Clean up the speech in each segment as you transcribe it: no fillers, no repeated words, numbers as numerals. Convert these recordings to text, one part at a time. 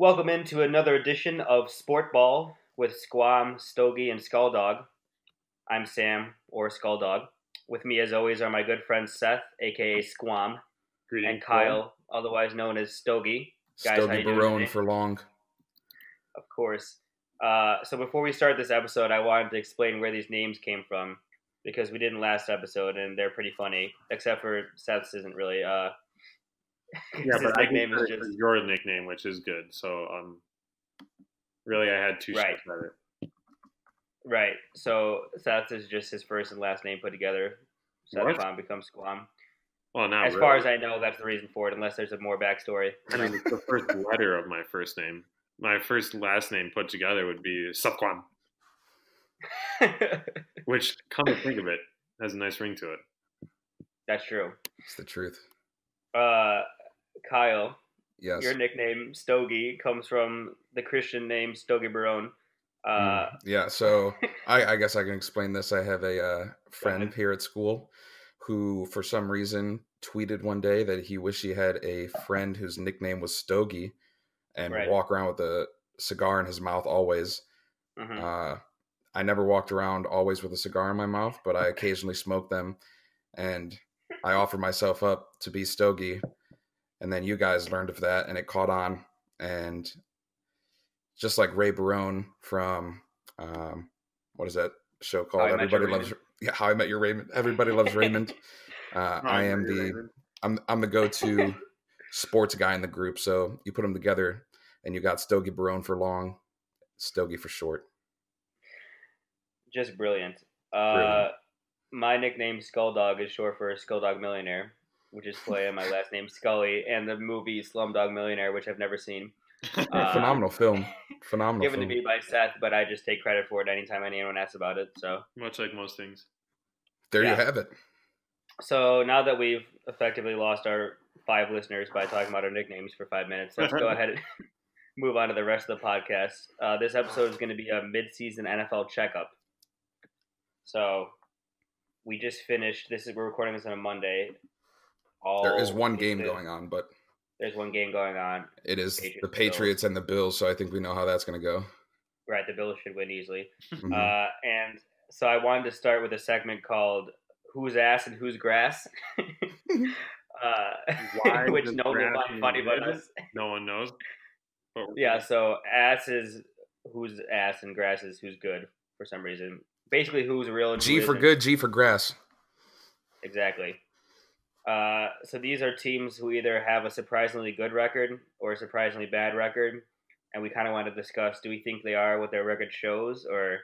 Welcome into another edition of Sportball with Squam, Stogie, and Skulldog. I'm Sam, or Skulldog. With me, as always, are my good friends Seth, aka Squam, Greetings, and Kyle, otherwise known as Stogie. Guys, Stogie Barone for long. Of course. So before we start this episode, I wanted to explain where these names came from, because we didn't last episode, and they're pretty funny, except for Seth's isn't really. Yeah, but I nickname is just your nickname, which is good. So, really, I had two shots at it. Right. So Seth's is just his first and last name put together. Seth Squam becomes Squam. Well, not as far as I know, that's the reason for it, unless there's a more backstory. I mean, it's the first letter of my first name. My first last name put together would be Squam. Which, come to think of it, has a nice ring to it. That's true. It's the truth. Kyle, yes. Your nickname, Stogie, comes from the Christian name Stogie Barone. Yeah, so I guess I can explain this. I have a friend here at school who, for some reason, tweeted one day that he wished he had a friend whose nickname was Stogie and would walk around with a cigar in his mouth always. Mm-hmm. I never walked around always with a cigar in my mouth, but I occasionally smoked them, and I offered myself up to be Stogie. And then you guys learned of that, and it caught on. And just like Ray Barone from, what is that show called? Everybody Loves, How I Met Your Raymond. Everybody Loves Raymond. I am I'm the go-to sports guy in the group. So you put them together, and you got Stogie Barone for long, Stogie for short. Just brilliant. My nickname Skulldog is short for Skulldog Millionaire, which is play on my last name Scully, and the movie Slumdog Millionaire, which I've never seen. Phenomenal film. Given to me by Seth, but I just take credit for it anytime anyone asks about it. So much like most things. There you have it. So now that we've effectively lost our 5 listeners by talking about our nicknames for 5 minutes, let's go ahead and move on to the rest of the podcast. This episode is going to be a midseason NFL checkup. So we just finished. We're recording this on a Monday. There is one game going on, but there's one game going on. It is the Patriots and the Bills, so I think we know how that's going to go. Right, the Bills should win easily. Mm-hmm. And so I wanted to start with a segment called "Who's Ass and Who's Grass," which no one will find funny but us. No one knows. Yeah, so ass is who's ass and grass is who's good for some reason. Basically, who's real and who G for good, G for grass. Exactly. So these are teams who either have a surprisingly good record or a surprisingly bad record, and we kind of want to discuss, do we think they are what their record shows, or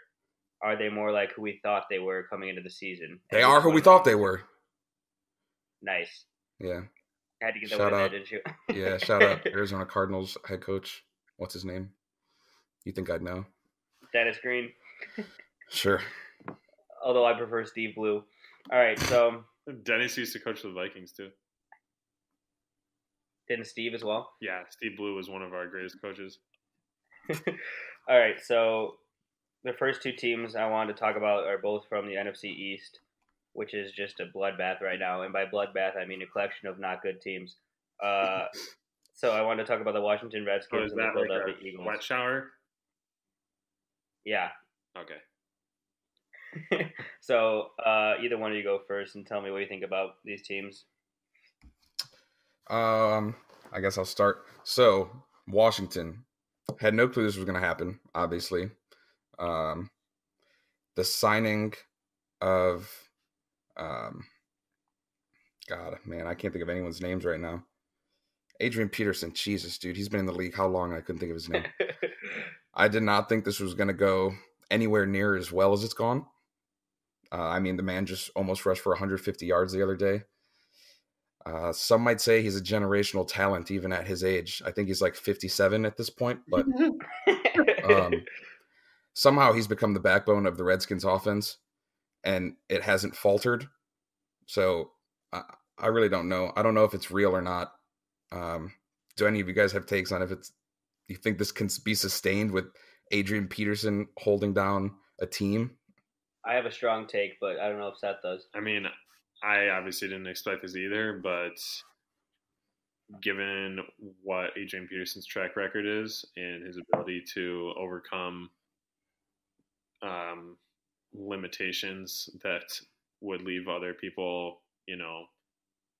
are they more like who we thought they were coming into the season? They are who we thought they were. Nice. Yeah. Had to get that one in there, didn't you? Yeah, shout out Arizona Cardinals head coach. What's his name? You think I'd know? Dennis Green. Sure. Although I prefer Steve Blue. All right, so Dennis used to coach the Vikings too. Didn't Steve as well? Yeah, Steve Blue was one of our greatest coaches. All right, so the first 2 teams I wanted to talk about are both from the NFC East, which is just a bloodbath right now. And by bloodbath, I mean a collection of not good teams. So I wanted to talk about the Washington Redskins and the Philadelphia Eagles. Wet shower? Yeah. Okay. So either one of you go first and tell me what you think about these teams. I guess I'll start. So Washington had no clue this was going to happen, obviously. The signing of God, man, I can't think of anyone's names right now. Adrian Peterson, Jesus, dude, he's been in the league how long? I couldn't think of his name. I did not think this was going to go anywhere near as well as it's gone. I mean, the man just almost rushed for 150 yards the other day. Some might say he's a generational talent even at his age. I think he's like 57 at this point, but somehow he's become the backbone of the Redskins offense, and it hasn't faltered. So I really don't know. I don't know if it's real or not. Do any of you guys have takes on if you think this can be sustained with Adrian Peterson holding down a team? I have a strong take, but I don't know if Seth does. I mean, I obviously didn't expect this either, but given what Adrian Peterson's track record is and his ability to overcome limitations that would leave other people,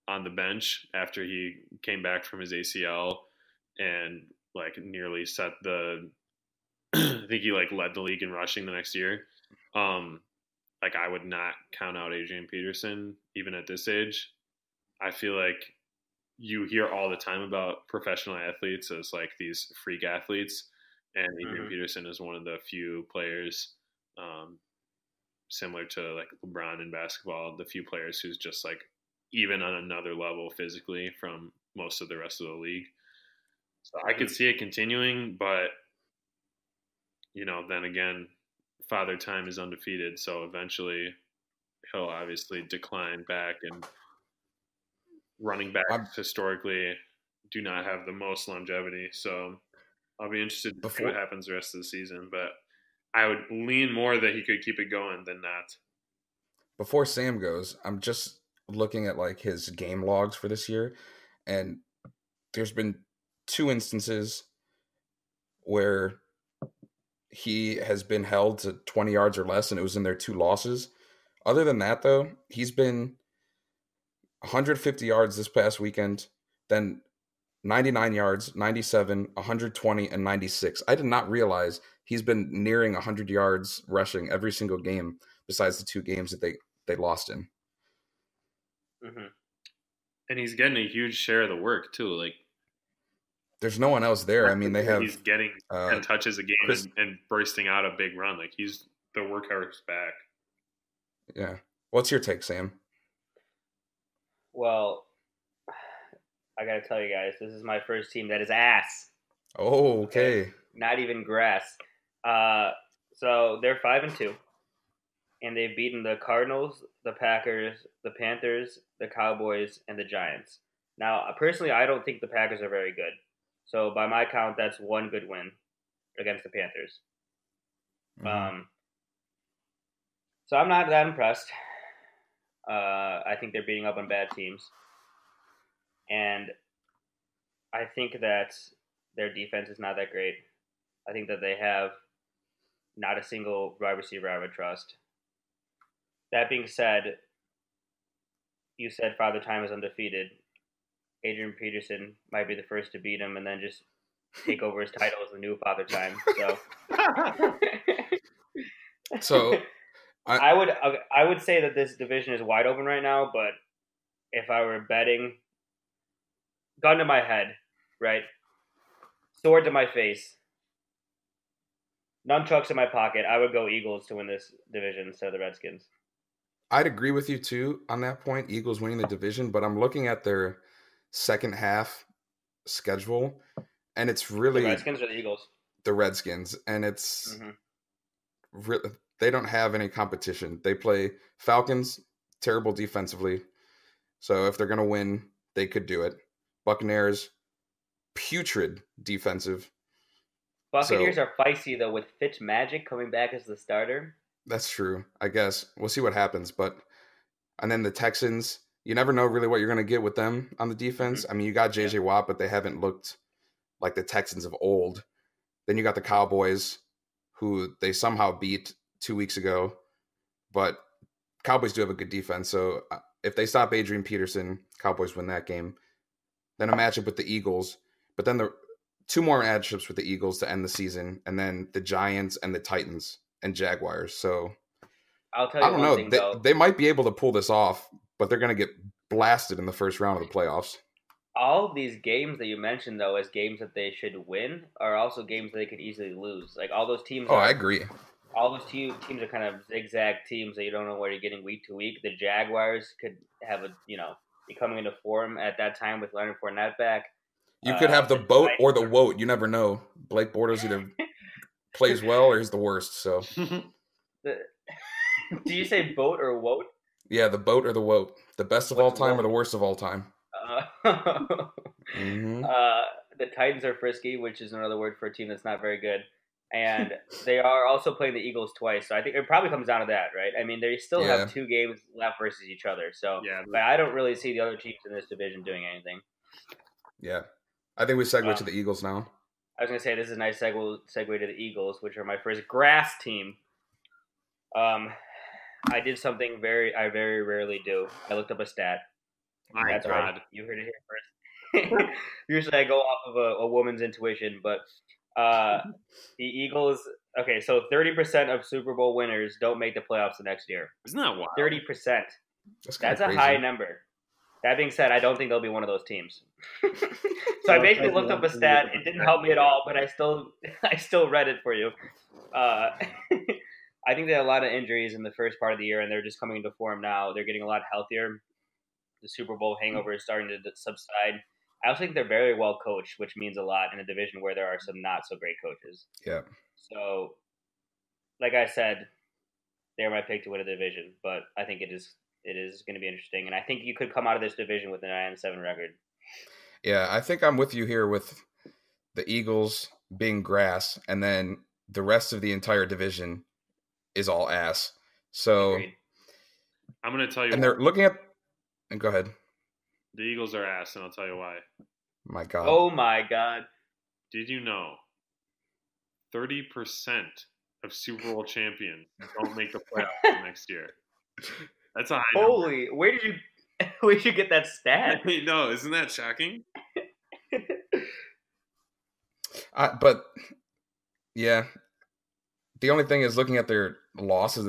on the bench after he came back from his ACL and nearly set the I think he led the league in rushing the next year. I would not count out Adrian Peterson even at this age. I feel like you hear all the time about professional athletes as these freak athletes, and Adrian Peterson is one of the few players similar to LeBron in basketball, the few players who's just even on another level physically from most of the rest of the league. So I could see it continuing, but then again, Father Time is undefeated, so eventually he'll obviously decline back, and running backs historically do not have the most longevity. So I'll be interested to see what happens the rest of the season, but I would lean more that he could keep it going than not. Before Sam goes, I'm just looking at his game logs for this year, and there's been 2 instances where he has been held to 20 yards or less, and it was in their 2 losses. Other than that, though, he's been 150 yards this past weekend, then 99 yards, 97, 120, and 96. I did not realize he's been nearing 100 yards rushing every single game besides the 2 games that they lost in. Mm-hmm. And he's getting a huge share of the work, too. There's no one else there. I mean, they have... He's getting 10 touches a game and bursting out a big run. He's the workhorse back. Yeah. What's your take, Sam? Well, I got to tell you guys, this is my first team that is ass. Oh, okay. Not even grass. So they're 5-2, and they've beaten the Cardinals, the Packers, the Panthers, the Cowboys, and the Giants. Now, personally, I don't think the Packers are very good. So by my count, that's 1 good win against the Panthers. Mm-hmm. So I'm not that impressed. I think they're beating up on bad teams. And I think that their defense is not that great. I think that they have not a single wide receiver I would trust. That being said, you said Father Time is undefeated. Adrian Peterson might be the first to beat him and then just take over his title as the new Father Time. So I would say that this division is wide open right now, but if I were betting, gun to my head, right? Sword to my face. Nunchucks in my pocket. I would go Eagles to win this division instead of the Redskins. I'd agree with you too on that point, Eagles winning the division, but I'm looking at their second half schedule, and it's really the Redskins or the Eagles? The Redskins, and it's they don't have any competition. They play Falcons, terrible defensively, so if they're going to win, they could do it. Buccaneers, putrid defensive. Buccaneers are feisty, though, with Fitzmagic coming back as the starter. That's true. I guess we'll see what happens. And then the Texans, you never know really what you're going to get with them on the defense. Mm-hmm. I mean, you got J.J. Watt, but they haven't looked like the Texans of old. Then you got the Cowboys, who they somehow beat 2 weeks ago. But Cowboys do have a good defense. So if they stop Adrian Peterson, Cowboys win that game. Then a matchup with the Eagles. But then the 2 more matchups with the Eagles to end the season. And then the Giants and the Titans and Jaguars. So I'll tell you one thing, though. They might be able to pull this off, but they're going to get blasted in the first round of the playoffs. All of these games that you mentioned, though, as games that they should win, are also games that they could easily lose. All those teams. I agree. All those teams are kind of zigzag teams that you don't know where you're getting week to week. The Jaguars could have be coming into form at that time with Leonard Fournette back. You could have the boat or the woat. You never know. Blake Bortles either plays well or he's the worst. So, do you say boat or woat? Yeah, the boat or the woat. The best of all time or the worst of all time. The Titans are frisky, which is another word for a team that's not very good. And they are also playing the Eagles twice. So I think it probably comes down to that, right? I mean, they still have 2 games left versus each other. So but I don't really see the other teams in this division doing anything. Yeah. I think we segue to the Eagles now. I was going to say this is a nice segue to the Eagles, which are my first grass team. I did something I very rarely do. I looked up a stat. My God. Right. You heard it here first. Usually I go off of a woman's intuition, but the Eagles. Okay, so 30% of Super Bowl winners don't make the playoffs the next year. Isn't that wild? 30%. That's a crazy. high number. That being said, I don't think they'll be one of those teams. So I basically looked up a stat. It didn't help me at all, but I still read it for you. I think they had a lot of injuries in the first part of the year, and they're just coming into form now. They're getting a lot healthier. The Super Bowl hangover is starting to subside. I also think they're very well coached, which means a lot in a division where there are some not so great coaches. Yeah. So, like I said, they're my pick to win a division, but I think it is going to be interesting, and I think you could come out of this division with a 9-7 record. Yeah, I think I'm with you here with the Eagles being grass, and then the rest of the entire division is all ass. So Agreed. I'm going to tell you. And they're looking at. And go ahead. The Eagles are ass, and I'll tell you why. My God. Oh my God. Did you know 30% of Super Bowl champions don't make the playoffs next year? That's a high number. Holy, where did you get that stat? No, isn't that shocking? But yeah, the only thing is looking at their losses,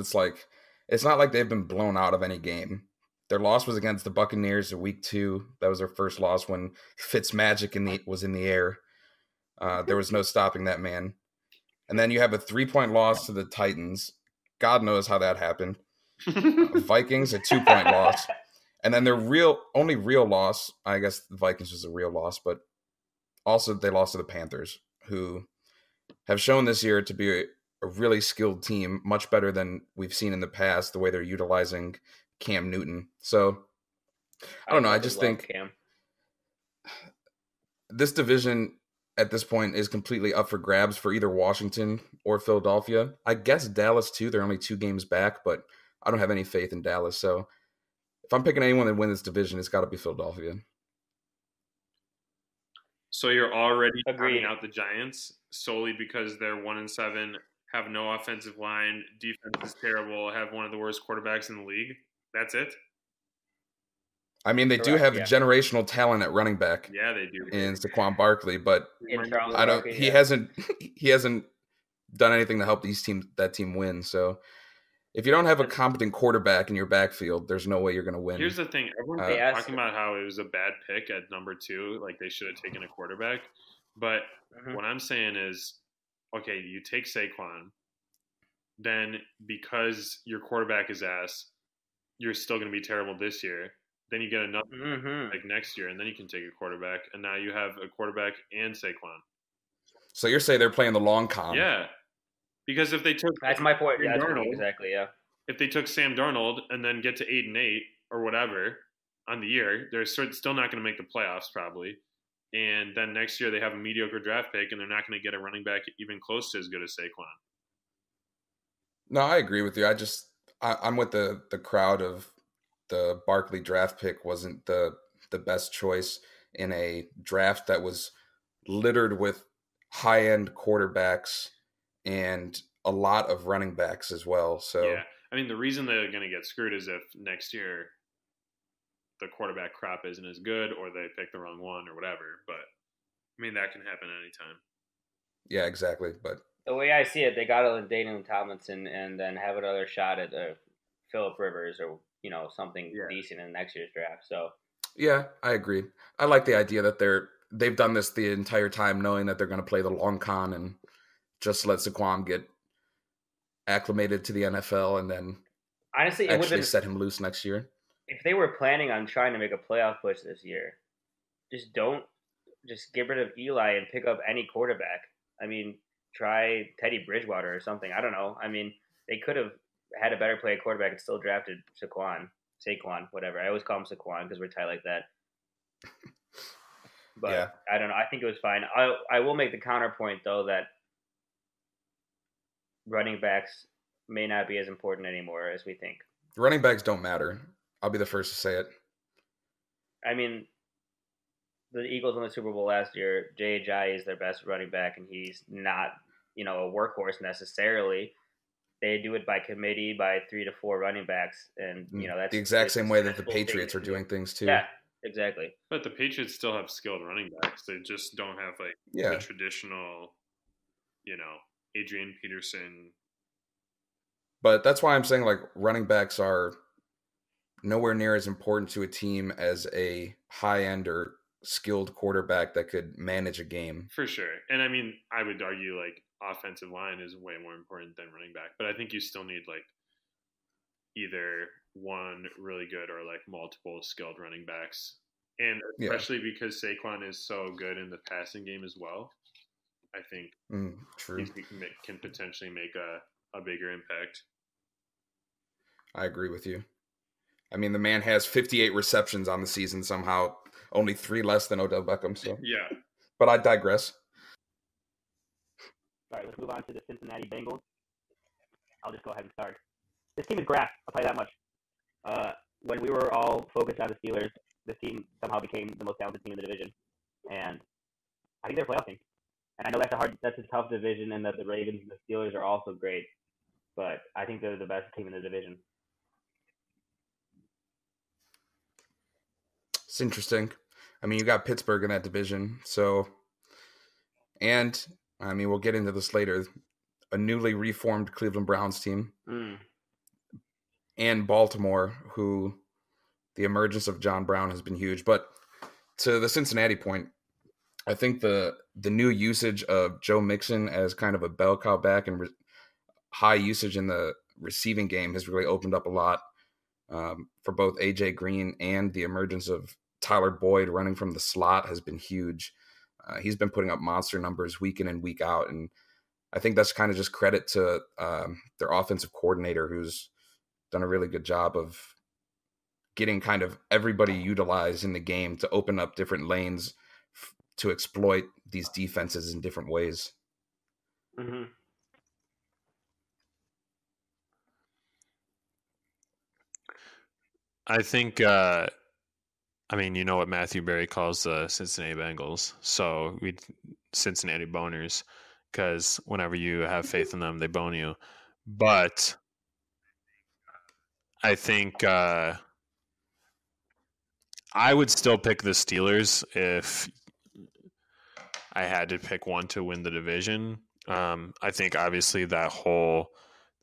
it's not like they've been blown out of any game. Their loss was against the Buccaneers in week 2. That was their first loss when Fitzmagic was in the air. There was no stopping that man. And then you have a 3-point loss to the Titans. God knows how that happened. Vikings, a 2-point loss. And then their only real loss, I guess the Vikings was a real loss, but also they lost to the Panthers, who have shown this year to be a really skilled team, much better than we've seen in the past, the way they're utilizing Cam Newton. So, I don't know. I just think this division at this point is completely up for grabs for either Washington or Philadelphia. I guess Dallas, too. They're only 2 games back, but I don't have any faith in Dallas. So, if I'm picking anyone to win this division, it's got to be Philadelphia. So you're already counting out the Giants solely because they're 1-7, have no offensive line, defense is terrible, have one of the worst quarterbacks in the league. That's it? I mean, they do have generational talent at running back. Yeah, they do. In Saquon Barkley, but he hasn't done anything to help that team win. So if you don't have a competent quarterback in your backfield, there's no way you're going to win. Here's the thing. Everyone's talking about how it was a bad pick at number 2. Like, they should have taken a quarterback. But what I'm saying is, okay, you take Saquon. Then because your quarterback is ass, you're still going to be terrible this year. Then you get another like next year, and then you can take a quarterback. And now you have a quarterback and Saquon. So you're saying they're playing the long con? Yeah. Because if they took that's my point. Yeah, exactly. Yeah. If they took Sam Darnold and then get to 8-8 or whatever on the year, they're still not going to make the playoffs probably. And then next year they have a mediocre draft pick, and they're not going to get a running back even close to as good as Saquon. No, I agree with you. I'm with the crowd of the Barkley draft pick wasn't the best choice in a draft that was littered with high-end quarterbacks and a lot of running backs as well. So yeah, I mean, the reason they're going to get screwed is if next year the quarterback crop isn't as good, or they pick the wrong one, or whatever. But I mean, that can happen anytime. Yeah, exactly. But the way I see it, they got to Daniel Tomlinson and then have another shot at Phillip Rivers or something decent in next year's draft. So yeah, I agree. I like the idea that they've done this the entire time, knowing that they're going to play the long con and just let Saquon get acclimated to the NFL, and then honestly, actually set him loose next year. If they were planning on trying to make a playoff push this year, just get rid of Eli and pick up any quarterback. I mean, try Teddy Bridgewater or something. I don't know. I mean, they could have had a better play quarterback and still drafted Saquon, whatever. I always call him Saquon because we're tight like that. But yeah. I don't know. I think it was fine. I will make the counterpoint, though, that running backs may not be as important anymore as we think. Running backs don't matter. I'll be the first to say it. I mean, the Eagles won the Super Bowl last year. Jay Ajayi is their best running back, and he's not, a workhorse necessarily. They do it by committee, by 3 to 4 running backs, and that's the exact same way that the successful Patriots thing are to do. doing things too. Yeah, exactly. But the Patriots still have skilled running backs. They just don't have the traditional, Adrian Peterson. But that's why I'm saying running backs are nowhere near as important to a team as a high-end or skilled quarterback that could manage a game. For sure. And I mean, I would argue offensive line is way more important than running back. But I think you still need either one really good or multiple skilled running backs. And especially because Saquon is so good in the passing game as well, I think true. he can potentially make a bigger impact. I agree with you. I mean, the man has 58 receptions on the season somehow, only 3 less than Odell Beckham. So yeah. But I digress. All right, let's move on to the Cincinnati Bengals. I'll just go ahead and start. This team is grass, I'll tell you that much. When we were all focused on the Steelers, this team somehow became the most talented team in the division. And I think they're a playoff team. And I know that's a tough division, and that the Ravens and the Steelers are also great. But I think they're the best team in the division. It's interesting. I mean, you got Pittsburgh in that division. And I mean, we'll get into this later. A newly reformed Cleveland Browns team. And Baltimore, who the emergence of John Brown has been huge. But to the Cincinnati point, I think the new usage of Joe Mixon as kind of a bell cow back and high usage in the receiving game has really opened up a lot for both A.J. Green, and the emergence of Tyler Boyd running from the slot has been huge. He's been putting up monster numbers week in and week out, and I think that's kind of just credit to their offensive coordinator, who's done a really good job of getting kind of everybody utilized in the game to open up different lanes to exploit these defenses in different ways. Mm-hmm. I think, I mean, you know what Matthew Berry calls the Cincinnati Bengals. So Cincinnati boners, because whenever you have faith in them, they bone you. But I think I would still pick the Steelers if I had to pick one to win the division. I think obviously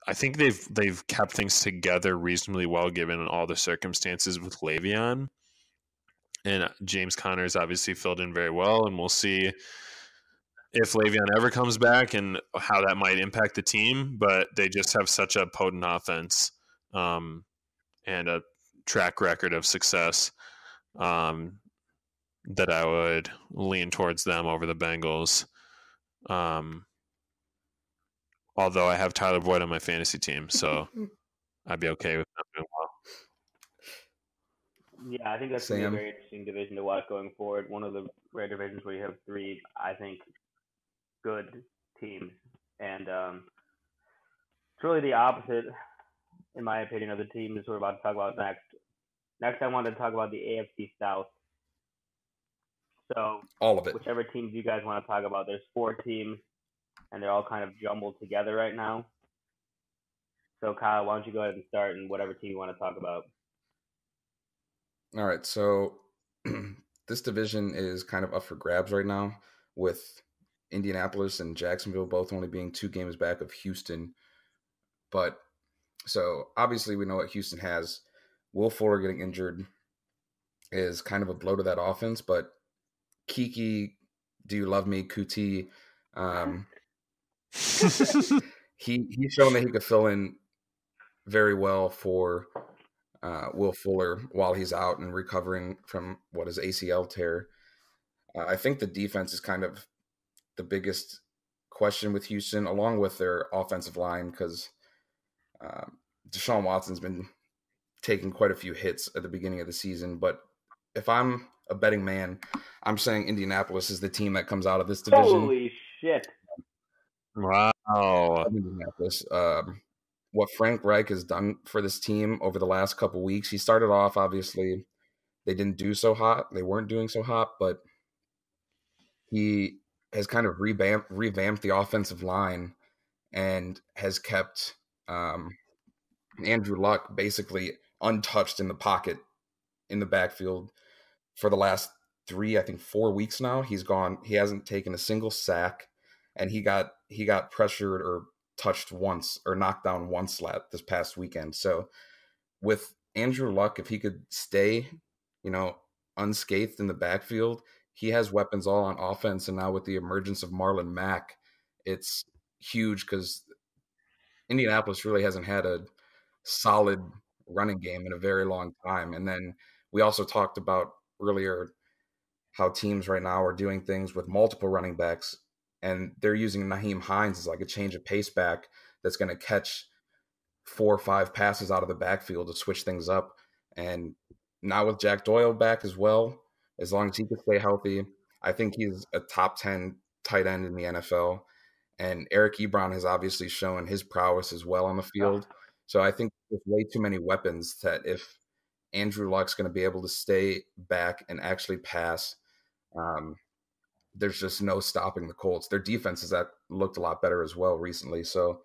I think they've kept things together reasonably well given all the circumstances with Le'Veon. And James Conner's obviously filled in very well, and we'll see if Le'Veon ever comes back and how that might impact the team. But they just have such a potent offense and a track record of success that I would lean towards them over the Bengals. Although I have Tyler Boyd on my fantasy team, so I'd be okay with them doing well. Yeah, I think that's going to be a very interesting division to watch going forward. One of the rare divisions where you have 3, I think, good teams. And it's really the opposite, in my opinion, of the teams we're about to talk about next. Next, I wanted to talk about the AFC South. So, all of it. Whichever teams you guys want to talk about, there's 4 teams, and they're all kind of jumbled together right now. So, Kyle, why don't you go ahead and start in whatever team you want to talk about? All right, so this division is kind of up for grabs right now, with Indianapolis and Jacksonville both only being 2 games back of Houston. But so obviously we know what Houston has. Will Fuller getting injured is kind of a blow to that offense, but Kiki, do you love me, Kuti, he's shown that he could fill in very well for Will Fuller while he's out and recovering from what is ACL tear. I think the defense is kind of the biggest question with Houston, along with their offensive line, because Deshaun Watson's been taking quite a few hits at the beginning of the season. But if I'm a betting man, I'm saying Indianapolis is the team that comes out of this division. Holy shit. Wow. Indianapolis. What Frank Reich has done for this team over the last couple weeks, he started off, obviously, they weren't doing so hot, but he has kind of revamped the offensive line and has kept Andrew Luck basically untouched in the pocket in the backfield for the last 4 weeks now. He hasn't taken a single sack, and he got pressured or touched once or knocked down once this past weekend. So with Andrew Luck, if he could stay, unscathed in the backfield, he has weapons all on offense. And now with the emergence of Marlon Mack, it's huge because Indianapolis really hasn't had a solid running game in a very long time. And then we also talked about earlier how teams right now are doing things with multiple running backs, and they're using Naheem Hines as like a change of pace back that's going to catch 4 or 5 passes out of the backfield to switch things up. And now with Jack Doyle back as well, as long as he can stay healthy, I think he's a top 10 tight end in the NFL. And Eric Ebron has obviously shown his prowess as well on the field. So I think there's way too many weapons that if Andrew Luck's going to be able to stay back and actually pass, there's just no stopping the Colts. Their defense has looked a lot better as well recently. So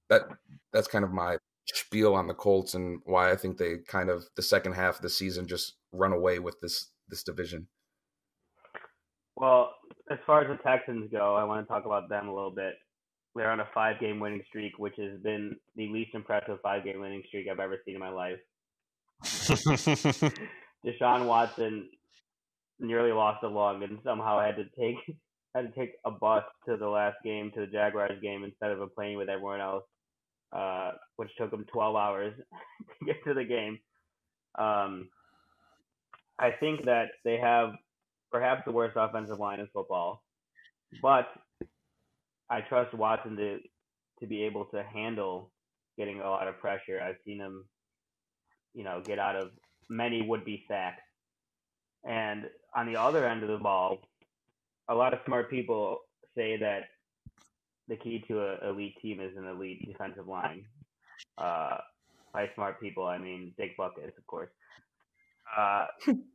that's kind of my spiel on the Colts and why I think they kind of the second half of the season just run away with this division. Well, as far as the Texans go, I want to talk about them a little bit. They're on a 5-game winning streak, which has been the least impressive 5-game winning streak I've ever seen in my life. Deshaun Watson nearly lost a lung and somehow had to take a bus to the last game, to the Jaguars game, instead of a plane with everyone else, which took him 12 hours to get to the game. I think that they have perhaps the worst offensive line in football, but I trust Watson to be able to handle getting a lot of pressure. I've seen him, get out of many would-be sacks. And on the other end of the ball, a lot of smart people say that the key to an elite team is an elite defensive line. By smart people, I mean Dick Buckets, of course.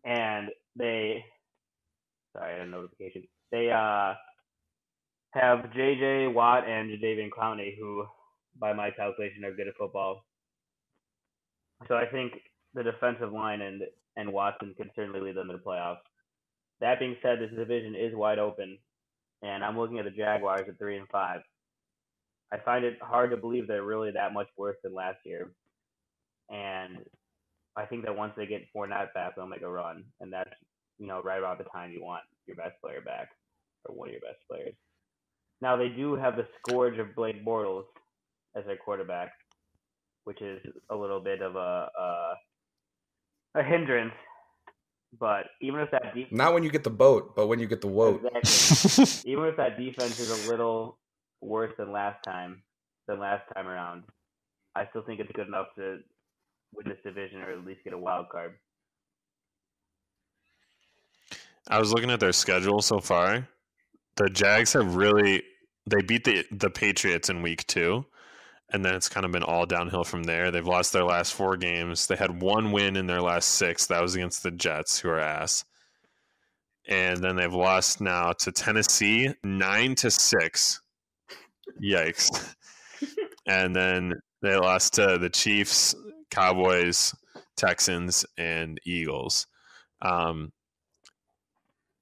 And sorry, I had a notification. They have J.J. Watt and Jadeveon Clowney, who, by my calculation, are good at football. So I think the defensive line and Watson can certainly lead them to the playoffs. That being said, this division is wide open, and I'm looking at the Jaguars at 3-5. I find it hard to believe they're really that much worse than last year. And I think that once they get Fournette back, they'll make a run. And that's, right around the time you want your best player back, or one of your best players. Now, they do have the scourge of Blake Bortles as their quarterback, which is a little bit of a hindrance. But even if that defense... Not when you get the boat, but when you get the woat. Exactly. Even if that defense is a little worse than last time around, I still think it's good enough to win this division or at least get a wild card. I was looking at their schedule so far. The Jags have they beat the Patriots in week 2, and then it's kind of been all downhill from there. They've lost their last 4 games. They had 1 win in their last 6. That was against the Jets, who are ass. And then they've lost now to Tennessee 9-6. Yikes. And then they lost to the Chiefs, Cowboys, Texans, and Eagles,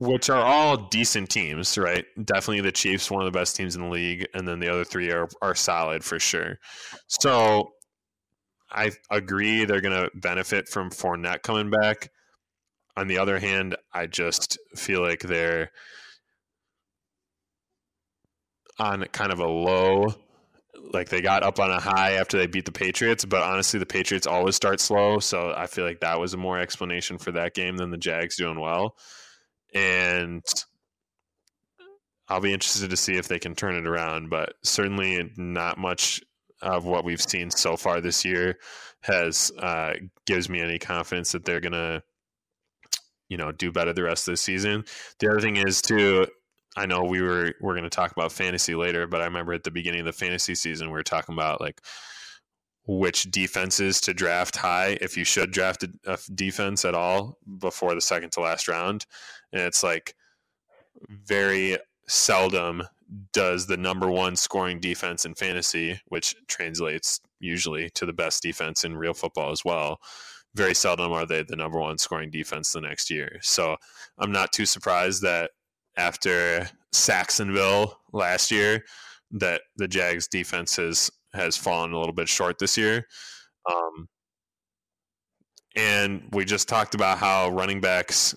which are all decent teams, right? Definitely the Chiefs, one of the best teams in the league, and then the other 3 are solid for sure. So I agree they're going to benefit from Fournette coming back. On the other hand, I just feel like they're on kind of a low. Like they got up on a high after they beat the Patriots, but honestly, the Patriots always start slow. So I feel like that was a more explanation for that game than the Jags doing well. And I'll be interested to see if they can turn it around, but certainly not much of what we've seen so far this year gives me any confidence that they're gonna, do better the rest of the season. The other thing is too, I know we're going to talk about fantasy later, but I remember at the beginning of the fantasy season we were talking about like which defenses to draft high if you should draft a defense at all before the second to last round. And it's like very seldom does the number one scoring defense in fantasy, which translates usually to the best defense in real football as well. Very seldom are they the number one scoring defense the next year. So I'm not too surprised that after Saxonville last year, that the Jags defense has fallen a little bit short this year. And we just talked about how running backs,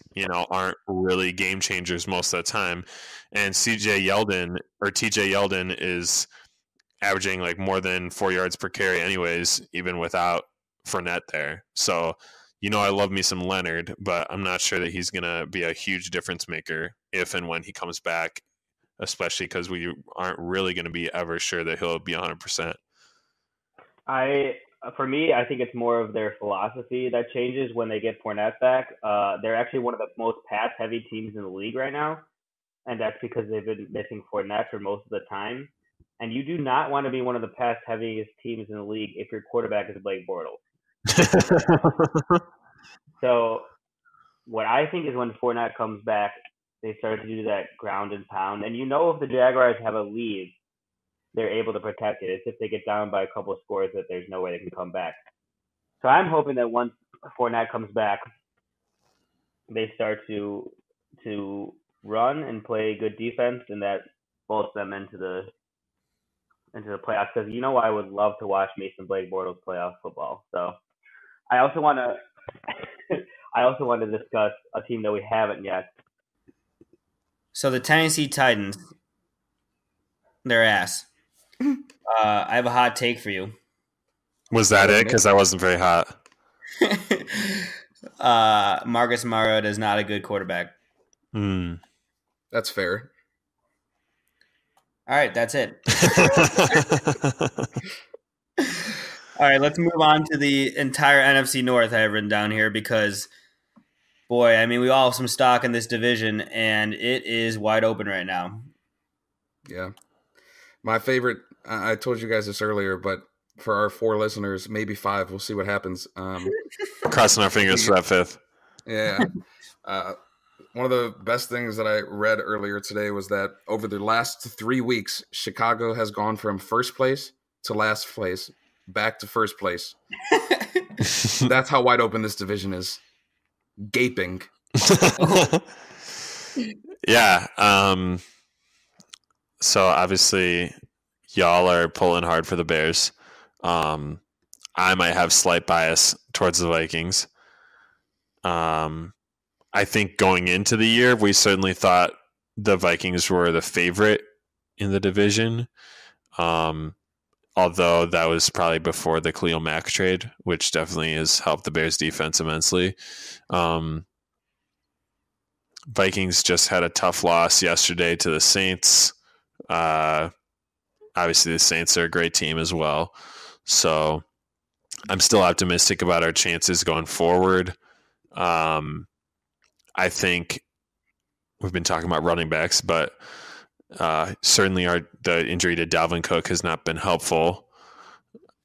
aren't really game changers most of the time. And TJ Yeldon is averaging like more than 4 yards per carry anyways, even without Fournette there. So, I love me some Leonard, but I'm not sure that he's going to be a huge difference maker if and when he comes back, especially because we aren't really going to be ever sure that he'll be 100%. For me, I think it's more of their philosophy that changes when they get Fournette back. They're actually one of the most pass-heavy teams in the league right now, and that's because they've been missing Fournette for most of the time. And you do not want to be one of the pass-heaviest teams in the league if your quarterback is Blake Bortles. So what I think is when Fournette comes back, they start to do that ground and pound. And if the Jaguars have a lead, they're able to protect it. It's if they get down by a couple of scores that there's no way they can come back. So I'm hoping that once Fournette comes back, they start to run and play good defense, and that bolts them into the playoffs. Because I would love to watch me some Blake Bortles playoff football. So I also want to discuss a team that we haven't yet. So the Tennessee Titans, their ass. I have a hot take for you. Was that it? Because I wasn't very hot. Marcus Mariota is not a good quarterback. That's fair. All right, that's it. All right, let's move on to the entire NFC North I have written down here because, boy, I mean, we all have some stock in this division, and it is wide open right now. Yeah. My favorite, I told you guys this earlier, but for our 4 listeners, maybe 5, we'll see what happens. Crossing our fingers for that 5th. Yeah. One of the best things that I read earlier today was that over the last 3 weeks, Chicago has gone from first place to last place, back to first place. That's how wide open this division is. Gaping. Yeah. So obviously y'all are pulling hard for the Bears. I might have slight bias towards the Vikings. I think going into the year, we certainly thought the Vikings were the favorite in the division. Although that was probably before the Khalil Mack trade, which definitely has helped the Bears defense immensely. Vikings just had a tough loss yesterday to the Saints. Obviously, the Saints are a great team as well. So I'm still optimistic about our chances going forward. I think we've been talking about running backs, but certainly the injury to Dalvin Cook has not been helpful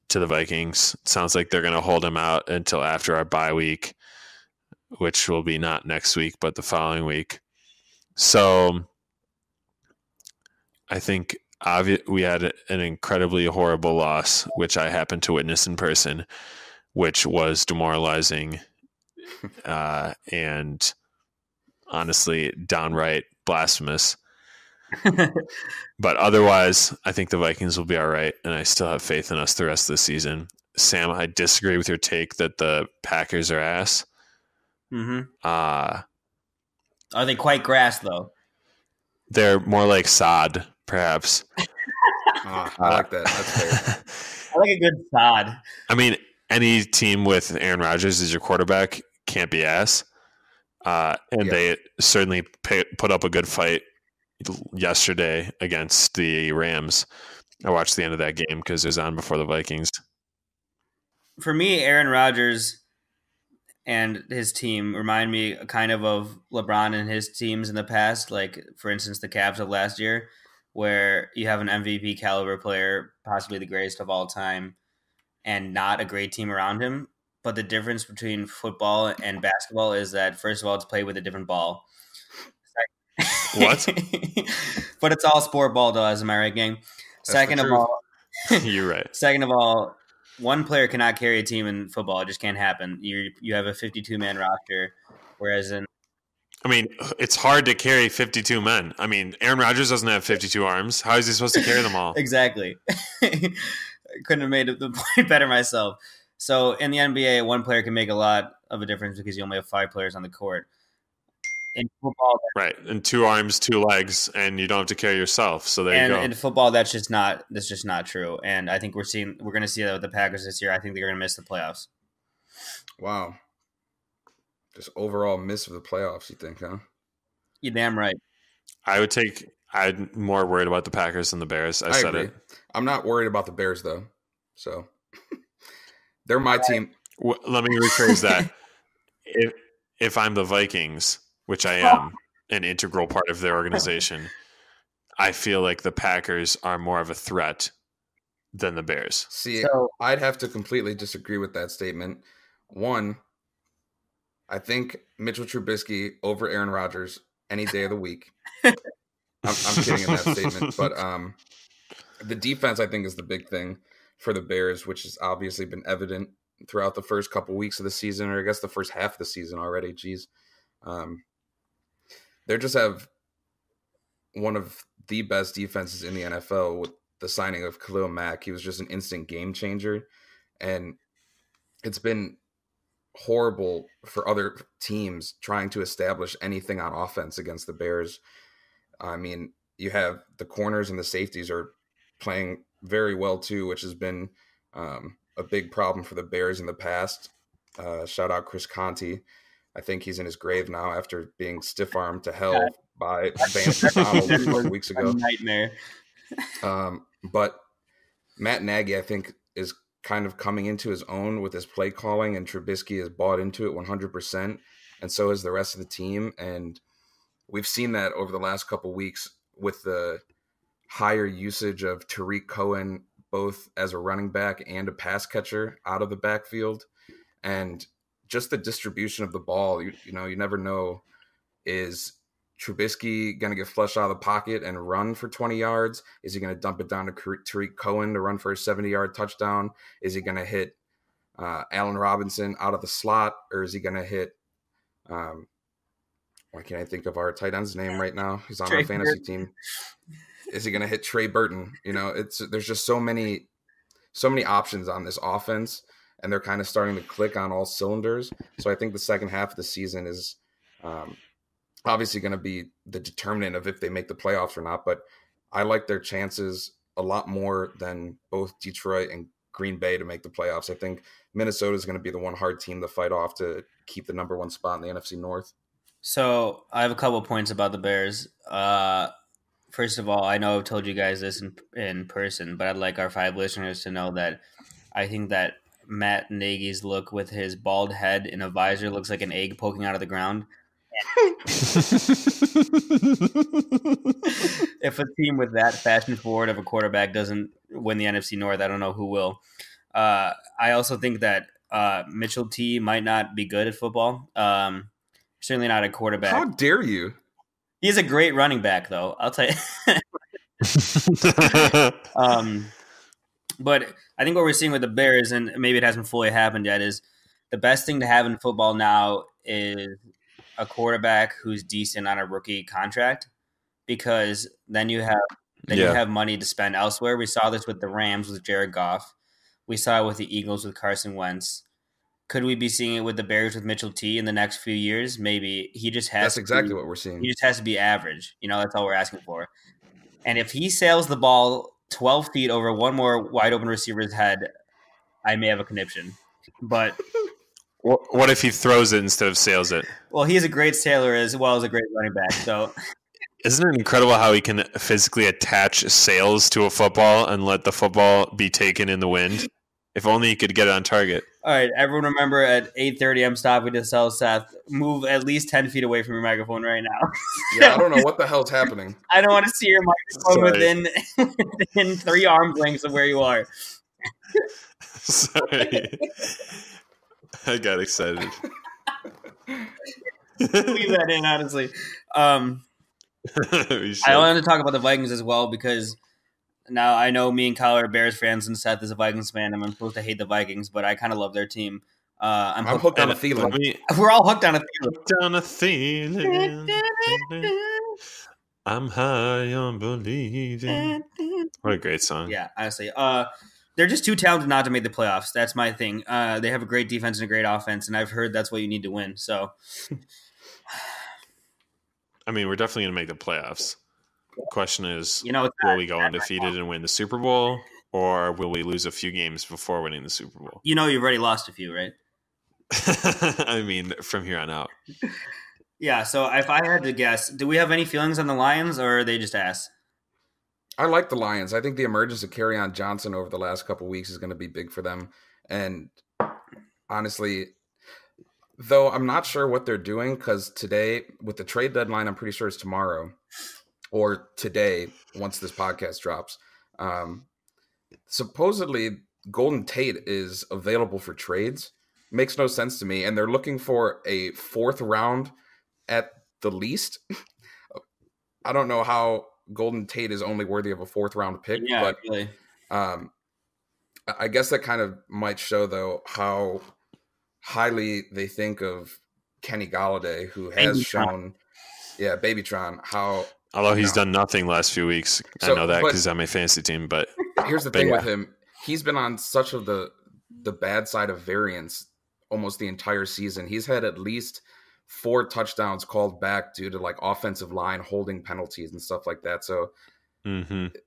to the Vikings. It sounds like they're going to hold him out until after our bye week, which will be not next week, but the following week. So I think we had an incredibly horrible loss, which I happened to witness in person, which was demoralizing and honestly downright blasphemous. But otherwise, I think the Vikings will be all right, and I still have faith in us the rest of the season. Sam, I disagree with your take that the Packers are ass. Mm-hmm. Are they quite grass, though? They're more like sod, perhaps. I like that. That's fair. I like a good sod. I mean, any team with Aaron Rodgers as your quarterback can't be ass. They certainly put up a good fight yesterday against the Rams. I watched the end of that game because it was on before the Vikings. For me, Aaron Rodgers and his team remind me kind of LeBron and his teams in the past, like, for instance, the Cavs of last year, where you have an MVP caliber player, possibly the greatest of all time, and not a great team around him. But the difference between football and basketball is that, first of all, it's played with a different ball. What? But it's all sport ball, though, as am I right, gang? Second of all, you're right. Second of all, one player cannot carry a team in football. It just can't happen. You have a 52-man roster, whereas in I mean, it's hard to carry 52 men. I mean, Aaron Rodgers doesn't have 52 arms. How is he supposed to carry them all? Exactly. Couldn't have made the point better myself. So in the NBA, one player can make a lot of a difference because you only have 5 players on the court. In football, right, and 2 arms, 2 legs, and you don't have to carry yourself. So there you go. In football, that's just not true. And I think we're going to see that with the Packers this year. I think they're going to miss the playoffs. Wow. Just overall miss of the playoffs, you think, huh? You're damn right. I'm more worried about the Packers than the Bears. I said agree. it. I'm not worried about the Bears, though. So they're my team. Let me rephrase that. If I'm the Vikings, which I am, an integral part of their organization, I feel like the Packers are more of a threat than the Bears. See, I'd have to completely disagree with that statement. One, I think Mitchell Trubisky over Aaron Rodgers any day of the week. I'm kidding in that statement, but the defense I think is the big thing for the Bears, which has obviously been evident throughout the first couple weeks of the season, or I guess the first half of the season already. Jeez, they just have one of the best defenses in the NFL with the signing of Khalil Mack. He was just an instant game changer, and it's been horrible for other teams trying to establish anything on offense against the Bears. I mean, you have the corners and the safeties are playing very well too, which has been a big problem for the Bears in the past. Shout out Chris Conti. I think he's in his grave now after being stiff-armed to hell by Vance McDonald a couple weeks ago. Nightmare. But Matt Nagy, I think, is kind of coming into his own with his play calling, and Trubisky has bought into it 100%, and so has the rest of the team. And we've seen that over the last couple weeks with the higher usage of Tariq Cohen, both as a running back and a pass catcher out of the backfield. And just the distribution of the ball, you never know, is Trubisky going to get flushed out of the pocket and run for 20 yards? Is he going to dump it down to Tariq Cohen to run for a 70-yard touchdown? Is he going to hit Allen Robinson out of the slot? Or is he going to hit why can't I think of our tight end's name right now? He's on our fantasy team. Is he going to hit Trey Burton? There's just so many options on this offense, and they're kind of starting to click on all cylinders. So I think the second half of the season is obviously going to be the determinant of if they make the playoffs or not. But I like their chances a lot more than both Detroit and Green Bay to make the playoffs. I think Minnesota is going to be the one hard team to fight off to keep the number 1 spot in the NFC North. So I have a couple points about the Bears. First of all, I know I've told you guys this in person, but I'd like our 5 listeners to know that I think that Matt Nagy's look with his bald head in a visor looks like an egg poking out of the ground. If a team with that fashion forward of a quarterback doesn't win the NFC North, I don't know who will. I also think that Mitchell T might not be good at football. Certainly not a quarterback. How dare you? He's a great running back, though. I'll tell you. But I think what we're seeing with the Bears, and maybe it hasn't fully happened yet, is the best thing to have in football now is a quarterback who's decent on a rookie contract, because then you have money to spend elsewhere. We saw this with the Rams with Jared Goff. We saw it with the Eagles with Carson Wentz. Could we be seeing it with the Bears with Mitchell T in the next few years? Maybe. He just has. That's exactly what we're seeing. He just has to be average. That's all we're asking for. And if he sails the ball 12 feet over one more wide open receiver's head, I may have a conniption. But what if he throws it instead of sails it? Well, he's a great sailor as well as a great running back. So, isn't it incredible how he can physically attach sails to a football and let the football be taken in the wind? If only he could get it on target. All right, everyone remember at 8:30 I'm stopping to tell Seth, move at least 10 feet away from your microphone right now. Yeah, I don't know what the hell's happening. I don't want to see your microphone within 3 arms lengths of where you are. Sorry. I got excited. Leave that in, honestly. I wanted to talk about the Vikings as well because now I know me and Kyle are Bears fans and Seth is a Vikings fan, and I'm supposed to hate the Vikings, but I kind of love their team. I'm hooked on a Thielen. We're all hooked on a Thielen. Hooked on a Thielen. I'm high on believing. What a great song. Yeah, honestly. They're just too talented not to make the playoffs. That's my thing. They have a great defense and a great offense, and I've heard that's what you need to win. So, I mean, we're definitely going to make the playoffs. The question is, will we go undefeated and win the Super Bowl, or will we lose a few games before winning the Super Bowl? You've already lost a few, right? I mean, from here on out. Yeah, so if I had to guess, do we have any feelings on the Lions, or are they just ass? I like the Lions. I think the emergence of Kerryon Johnson over the last couple of weeks is going to be big for them. And honestly, though I'm not sure what they're doing, because today, with the trade deadline, I'm pretty sure it's tomorrow, or today, once this podcast drops. Supposedly, Golden Tate is available for trades. Makes no sense to me. And they're looking for a 4th round at the least. I don't know how Golden Tate is only worthy of a 4th round pick, but really. I guess that kind of might show, though, how highly they think of Kenny Golladay, who has shown, Babytron, how. Although he's done nothing last few weeks. I know that because he's on my fantasy team. But here's the thing with him. He's been on such of the bad side of variance almost the entire season. He's had at least 4 touchdowns called back due to like offensive line holding penalties and stuff like that. So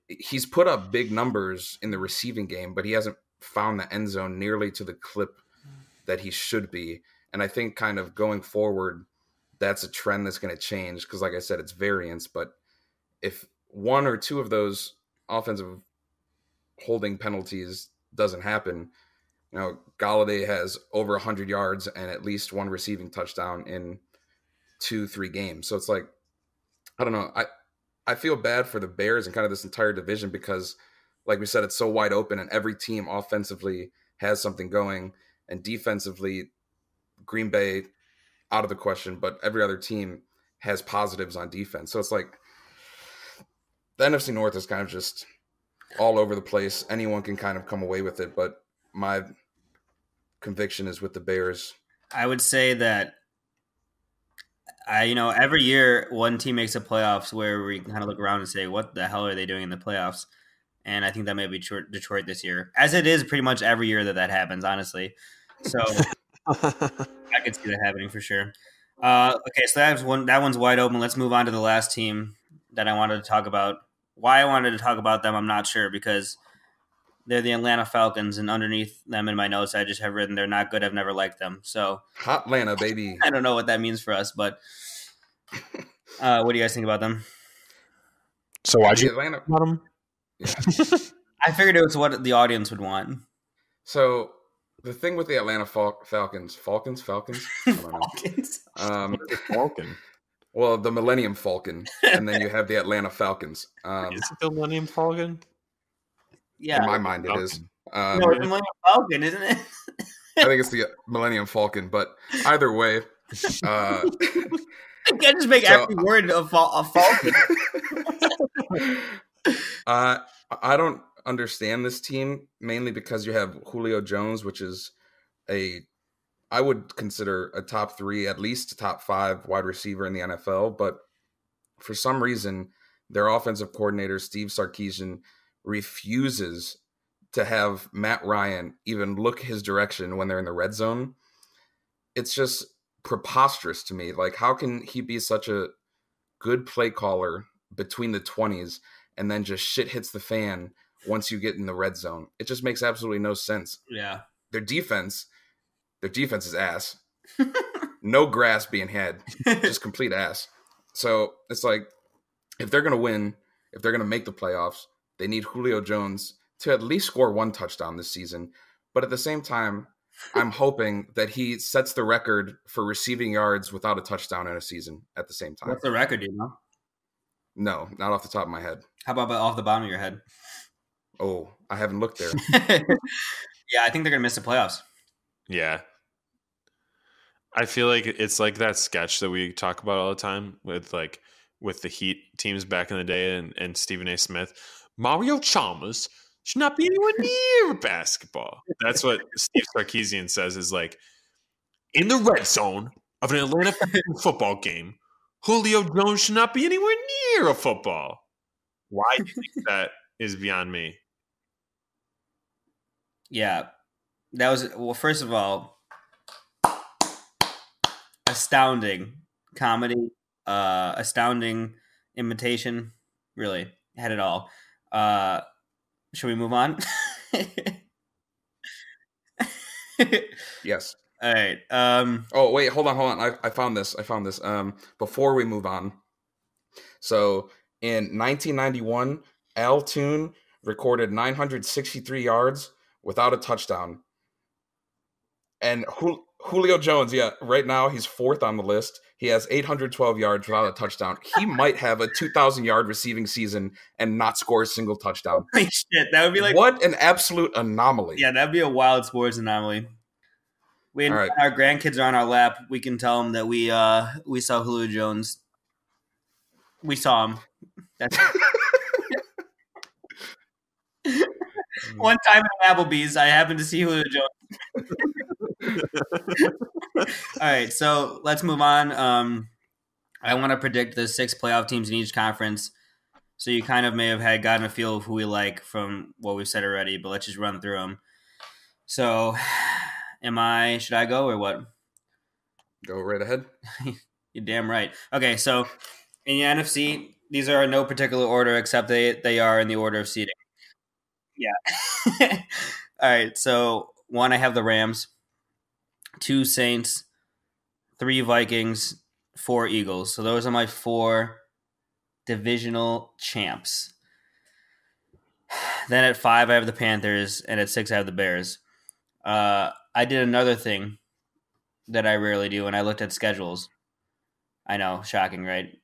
he's put up big numbers in the receiving game, but he hasn't found the end zone nearly to the clip that he should be. And I think kind of going forward, that's a trend that's going to change because, like I said, it's variance. But if 1 or 2 of those offensive holding penalties doesn't happen, Golladay has over 100 yards and at least 1 receiving touchdown in 2-3 games. So it's like, I don't know. I feel bad for the Bears and kind of this entire division because, like we said, it's so wide open and every team offensively has something going, and defensively, Green Bay out of the question, but every other team has positives on defense. So it's like the NFC North is kind of just all over the place. Anyone can kind of come away with it, but my conviction is with the Bears. I would say that every year one team makes the playoffs where we kind of look around and say, what the hell are they doing in the playoffs? And I think that may be Detroit this year, as it is pretty much every year that happens, honestly. So I could see that happening for sure. Okay, so that one's wide open. Let's move on to the last team that I wanted to talk about. Why I wanted to talk about them, I'm not sure, because they're the Atlanta Falcons, and underneath them in my notes, I just have written they're not good. I've never liked them. So Hot Atlanta, baby. I don't know what that means for us, but what do you guys think about them? So why'd you Atlanta about them? Yeah. I figured it was what the audience would want. So the thing with the Atlanta Falcons? I don't know. Falcons. Well, the Millennium Falcon, and then you have the Atlanta Falcons. Is it the Millennium Falcon? Yeah, in my mind it is. No, it's the Millennium Falcon, isn't it? I think it's the Millennium Falcon, but either way, I can't just make every word a Falcon. I don't understand this team, mainly because you have Julio Jones, which is I would consider a top 3, at least a top 5 wide receiver in the NFL. But for some reason, their offensive coordinator, Steve Sarkisian, refuses to have Matt Ryan even look his direction when they're in the red zone. It's just preposterous to me. Like, how can he be such a good play caller between the 20s and then just shit hits the fan once you get in the red zone? It just makes absolutely no sense. Yeah. Their defense is ass. No grass being had. Just complete ass. So it's like, if they're going to win, if they're going to make the playoffs, they need Julio Jones to at least score 1 touchdown this season. But at the same time, I'm hoping that he sets the record for receiving yards without a touchdown in a season at the same time. What's the record, do you know? No, not off the top of my head. How about off the bottom of your head? Oh, I haven't looked there. Yeah, I think they're going to miss the playoffs. Yeah. I feel like it's like that sketch that we talk about all the time with like with the Heat teams back in the day and Stephen A. Smith. Mario Chalmers should not be anywhere near basketball. That's what Steve Sarkisian says is like, in the red zone of an Atlanta football game, Julio Jones should not be anywhere near a football. Why do you think that is beyond me? Yeah. That was, well, first of all, astounding comedy, astounding imitation. Really had it all. Should we move on? Yes. All right. Oh wait, hold on. I found this. Before we move on, so in 1991, Al Toon recorded 963 yards without a touchdown, and Julio Jones, right now he's fourth on the list. He has 812 yards without a touchdown. He might have a 2,000-yard receiving season and not score a single touchdown. Holy shit, that would be like, what an absolute anomaly. Yeah, that'd be a wild sports anomaly. When right. Our grandkids are on our lap, we can tell them that we saw Julio Jones. We saw him. That's one time at Applebee's, I happened to see Julio Jones. All right, so let's move on. I want to predict the 6 playoff teams in each conference. So you kind of may have gotten a feel of who we like from what we've said already, but let's just run through them. So, should I go or what? Go right ahead. You're damn right. Okay, so in the NFC, these are in no particular order except they are in the order of seeding. Yeah. All right, so 1, I have the Rams. 2, Saints. 3, Vikings. 4, Eagles. So those are my 4 divisional champs. Then at 5, I have the Panthers, and at 6, I have the Bears. I did another thing that I rarely do, and I looked at schedules. I know, shocking, right?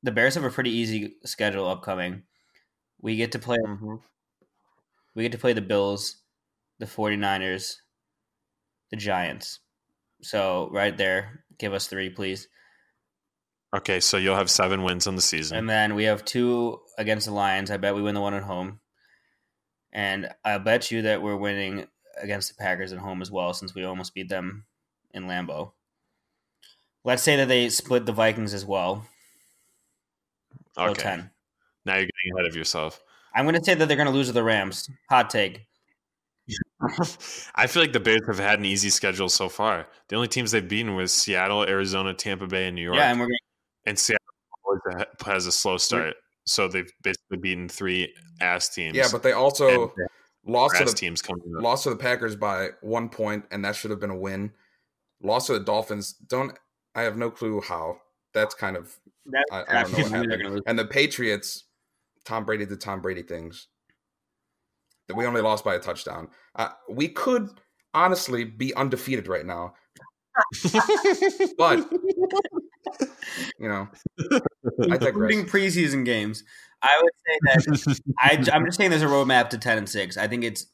The Bears have a pretty easy schedule upcoming. We get to play. Mm-hmm. We get to play the Bills, the 49ers, the Giants. So right there, give us 3, please. Okay, so you'll have 7 wins on the season. And then we have 2 against the Lions. I bet we win the one at home. And I bet you that we're winning against the Packers at home as well, since we almost beat them in Lambeau. Let's say that they split the Vikings as well. Okay. 10. Now you're getting ahead of yourself. I'm going to say that they're going to lose to the Rams. Hot take. I feel like the Bears have had an easy schedule so far. The only teams they've beaten was Seattle, Arizona, Tampa Bay, and New York. Yeah, and Seattle has a slow start, so they've basically beaten 3 ass teams. Yeah, but they also lost to the Packers by 1 point, and that should have been a win. Lost to the Dolphins. I have no clue how. That's kind of I don't know what happened. And the Patriots, Tom Brady did Tom Brady things. That we only lost by a touchdown. We could honestly be undefeated right now. But I digress. Including preseason games, I would say that I'm just saying there's a roadmap to 10-6. I think it's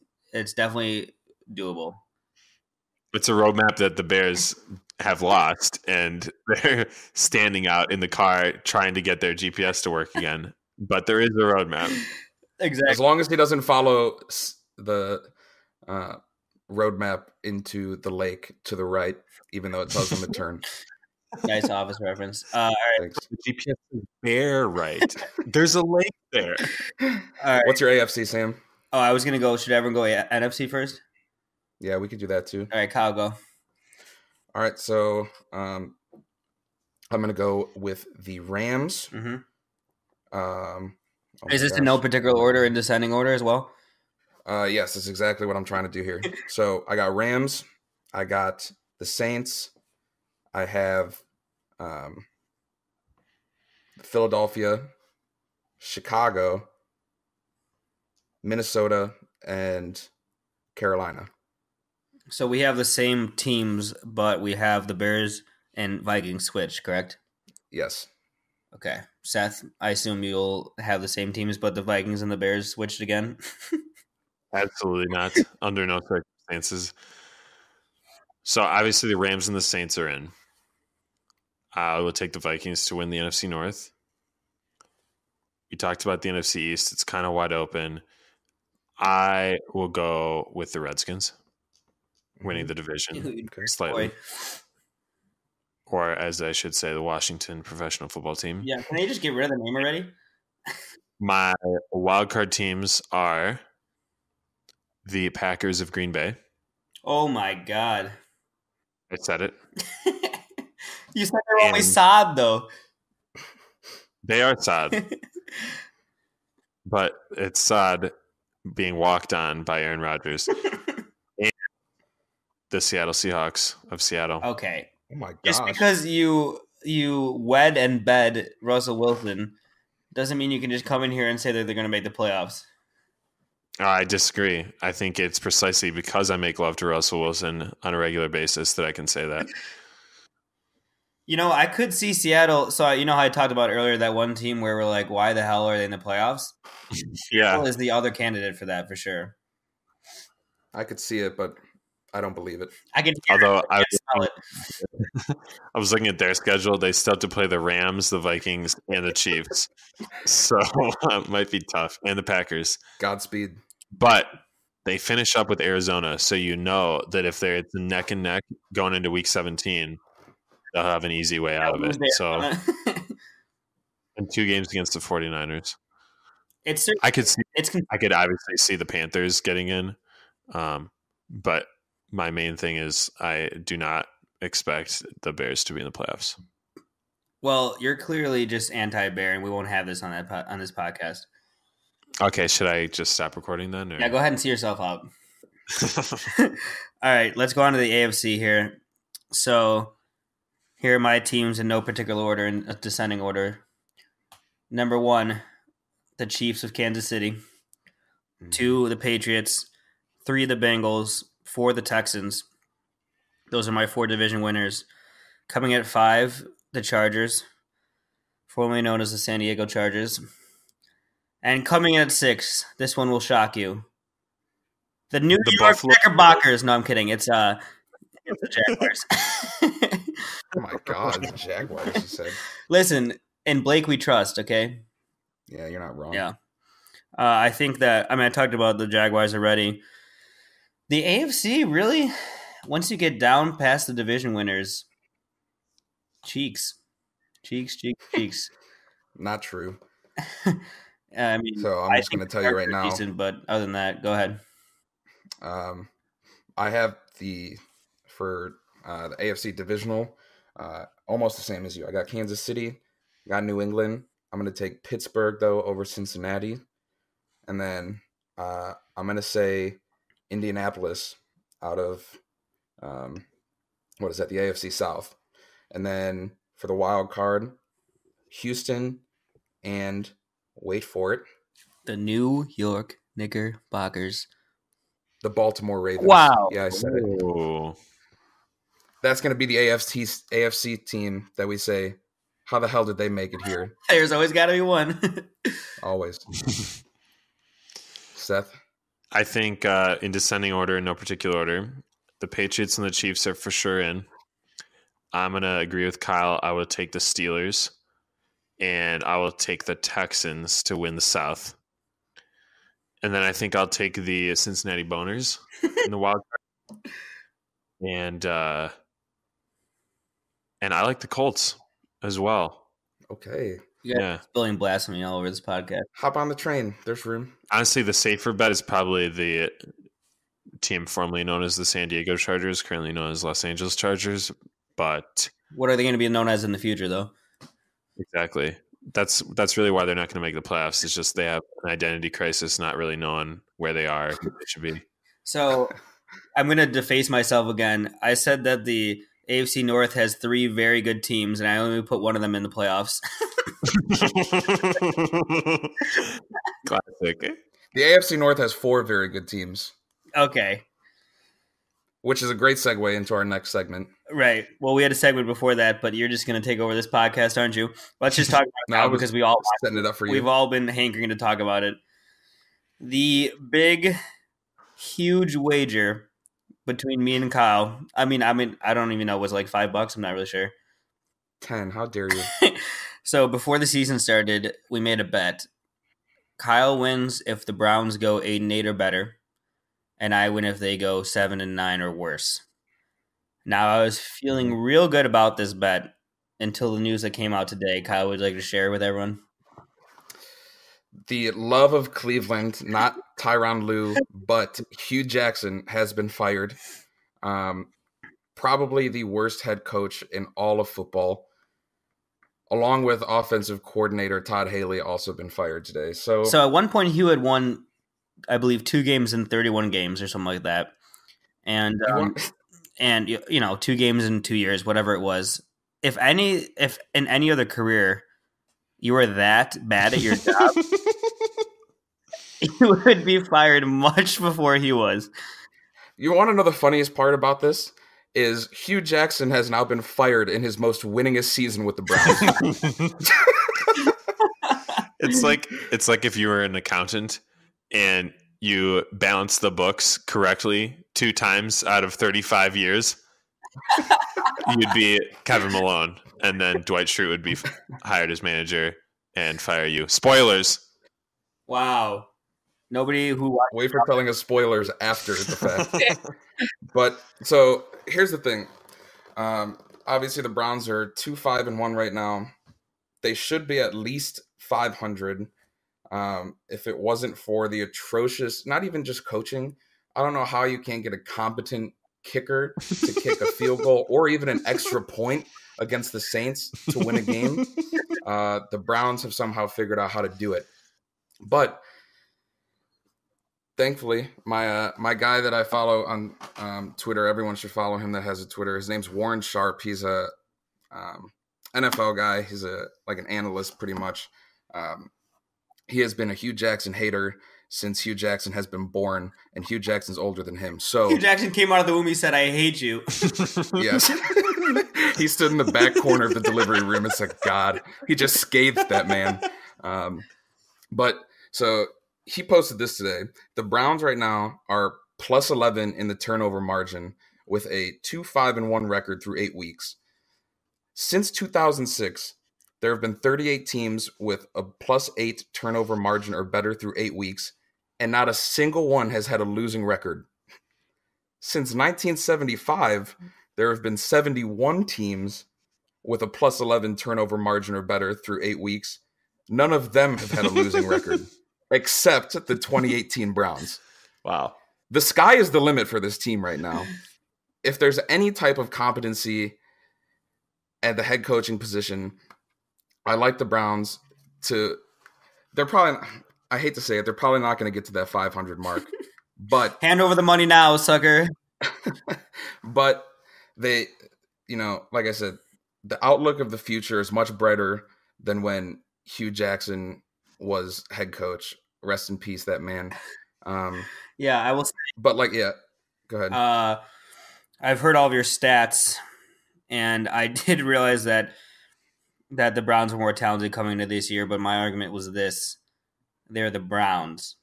definitely doable. It's a roadmap that the Bears have lost, and they're standing out in the car trying to get their GPS to work again. But there is a roadmap. Exactly. As long as he doesn't follow the roadmap into the lake to the right, even though it tells him to turn. Nice office reference. All right. The GPS is bare right. There's a lake there. All right. What's your AFC, Sam? Oh, I was going to go. Should everyone go NFC first? Yeah, we could do that too. All right, Kyle, go. All right, so I'm going to go with the Rams. Mm-hmm. Is this in no particular order, in descending order as well? Yes, that's exactly what I'm trying to do here. So I got Rams. I got the Saints. I have Philadelphia, Chicago, Minnesota, and Carolina. So we have the same teams, but we have the Bears and Vikings switch, correct? Yes. Okay. Seth, I assume you'll have the same teams, but the Vikings and the Bears switched again? Absolutely not. Under no circumstances. So obviously the Rams and the Saints are in. I will take the Vikings to win the NFC North. We talked about the NFC East. It's kind of wide open. I will go with the Redskins winning the division slightly. Boy. Or as I should say, the Washington professional football team. Yeah, can they just get rid of the name already? My wildcard teams are the Packers of Green Bay. Oh my God. I said it. You said they're only sod, though. They are sad. But it's sad being walked on by Aaron Rodgers. And the Seattle Seahawks of Seattle. Okay. Oh my gosh. Just because you wed and bed Russell Wilson doesn't mean you can just come in here and say that they're going to make the playoffs. I disagree. I think it's precisely because I make love to Russell Wilson on a regular basis that I can say that. You know, I could see Seattle. So, you know how I talked about earlier that one team where we're like, why the hell are they in the playoffs? Yeah. Seattle is the other candidate for that, for sure. I could see it, but I don't believe it. I can hear Although it. I can't smell it. I was looking at their schedule. They still have to play the Rams, the Vikings, and the Chiefs. So it might be tough. And the Packers. Godspeed. But they finish up with Arizona. So you know that if they're neck and neck going into week 17, they'll have an easy way out of it. So and 2 games against the 49ers. I could obviously see the Panthers getting in. But my main thing is I do not expect the Bears to be in the playoffs. Well, you're clearly just anti-Bear, and we won't have this on this podcast. Okay, should I just stop recording then? Or? Yeah, go ahead and see yourself out. All right, let's go on to the AFC here. So here are my teams in no particular order, in a descending order. Number 1, the Chiefs of Kansas City. 2, the Patriots. 3, the Bengals. 4, the Texans. Those are my 4 division winners. Coming at 5, the Chargers, formerly known as the San Diego Chargers. And coming in at 6, this one will shock you. The New York Knickerbockers. No, I'm kidding. It's the Jaguars. Oh my God, the Jaguars, you said. Listen, in Blake we trust, okay? Yeah, you're not wrong. Yeah. I think that, I talked about the Jaguars already. The AFC, really, once you get down past the division winners, cheeks. Not true. So I'm just going to tell you right now. Decent, but other than that, go ahead. I have for the AFC divisional, almost the same as you. I got Kansas City, got New England. I'm going to take Pittsburgh, though, over Cincinnati. And then I'm going to say Indianapolis out of, the AFC South. And then for the wild card, Houston and, wait for it, the New York Knickerbockers. The Baltimore Ravens. Wow. Yeah, I said it. That's going to be the AFC team that we say, how the hell did they make it here? There's always got to be one. Always. Seth? I think in descending order, in no particular order, the Patriots and the Chiefs are for sure in. I'm going to agree with Kyle. I will take the Steelers, and I will take the Texans to win the South. And then I think I'll take the Cincinnati Boners in the wild card. And I like the Colts as well. Okay. Yeah. Spilling blasphemy all over this podcast. Hop on the train. There's room. Honestly, the safer bet is probably the team formerly known as the San Diego Chargers, currently known as Los Angeles Chargers. But what are they going to be known as in the future, though? Exactly. That's really why they're not going to make the playoffs. It's just they have an identity crisis, not really knowing where they are, who they should be. So I'm going to deface myself again. I said that the AFC North has 3 very good teams, and I only put one of them in the playoffs. Classic. The AFC North has 4 very good teams. Okay. Which is a great segue into our next segment. Right. Well, we had a segment before that, but you're just going to take over this podcast, aren't you? Let's just talk about it now because we all setting it up for you. We've all been hankering to talk about it. The big, huge wager between me and Kyle. I don't even know. It was like $5. I'm not really sure. 10. How dare you? So before the season started, we made a bet. Kyle wins if the Browns go 8-8 or better, and I win if they go 7-9 or worse. Now, I was feeling real good about this bet until the news that came out today. Kyle, would you like to share with everyone? The love of Cleveland, not Tyronn Lue, but Hugh Jackson has been fired. Probably the worst head coach in all of football, along with offensive coordinator Todd Haley, also been fired today. So at one point, Hugh had won, I believe, 2 games in 31 games or something like that. And and 2 games in 2 years, whatever it was. If in any other career you were that bad at your job, you would be fired much before he was. You want to know the funniest part about this? Is Hugh Jackson has now been fired in his most winningest season with the Browns. It's like if you were an accountant and you balance the books correctly 2 times out of 35 years, you'd be Kevin Malone, and then Dwight Schrute would be hired as manager and fire you. Spoilers. Wow. Nobody who watched Wait for telling us spoilers after the fact. But so here's the thing. Obviously, the Browns are 2-5-1 right now. They should be at least 500. If it wasn't for the atrocious, not even just coaching, I don't know how you can't get a competent kicker to kick a field goal or even an extra point against the Saints to win a game. The Browns have somehow figured out how to do it. But thankfully, my guy that I follow on Twitter, everyone should follow him that has a Twitter. His name's Warren Sharp. He's a NFL guy. He's an analyst pretty much. He has been a Hugh Jackson hater since Hugh Jackson has been born, and Hugh Jackson's older than him. So Hugh Jackson came out of the womb, he said, "I hate you." Yes. He stood in the back corner of the delivery room and said, God, he just scathed that man. But so he posted this today. The Browns right now are plus 11 in the turnover margin with a 2-5-1 record through 8 weeks. Since 2006, there have been 38 teams with a plus 8 turnover margin or better through 8 weeks, and not a single one has had a losing record. Since 1975, there have been 71 teams with a plus 11 turnover margin or better through 8 weeks. None of them have had a losing record, except the 2018 Browns. Wow. The sky is the limit for this team right now. If there's any type of competency at the head coaching position, I like the Browns to – they're probably – I hate to say it, they're probably not going to get to that 500 mark. But hand over the money now, sucker. But they, like I said, the outlook of the future is much brighter than when Hugh Jackson was head coach. Rest in peace, that man. Yeah, I will say. But go ahead. I've heard all of your stats, and I did realize that the Browns were more talented coming into this year, but my argument was this. They're the Browns.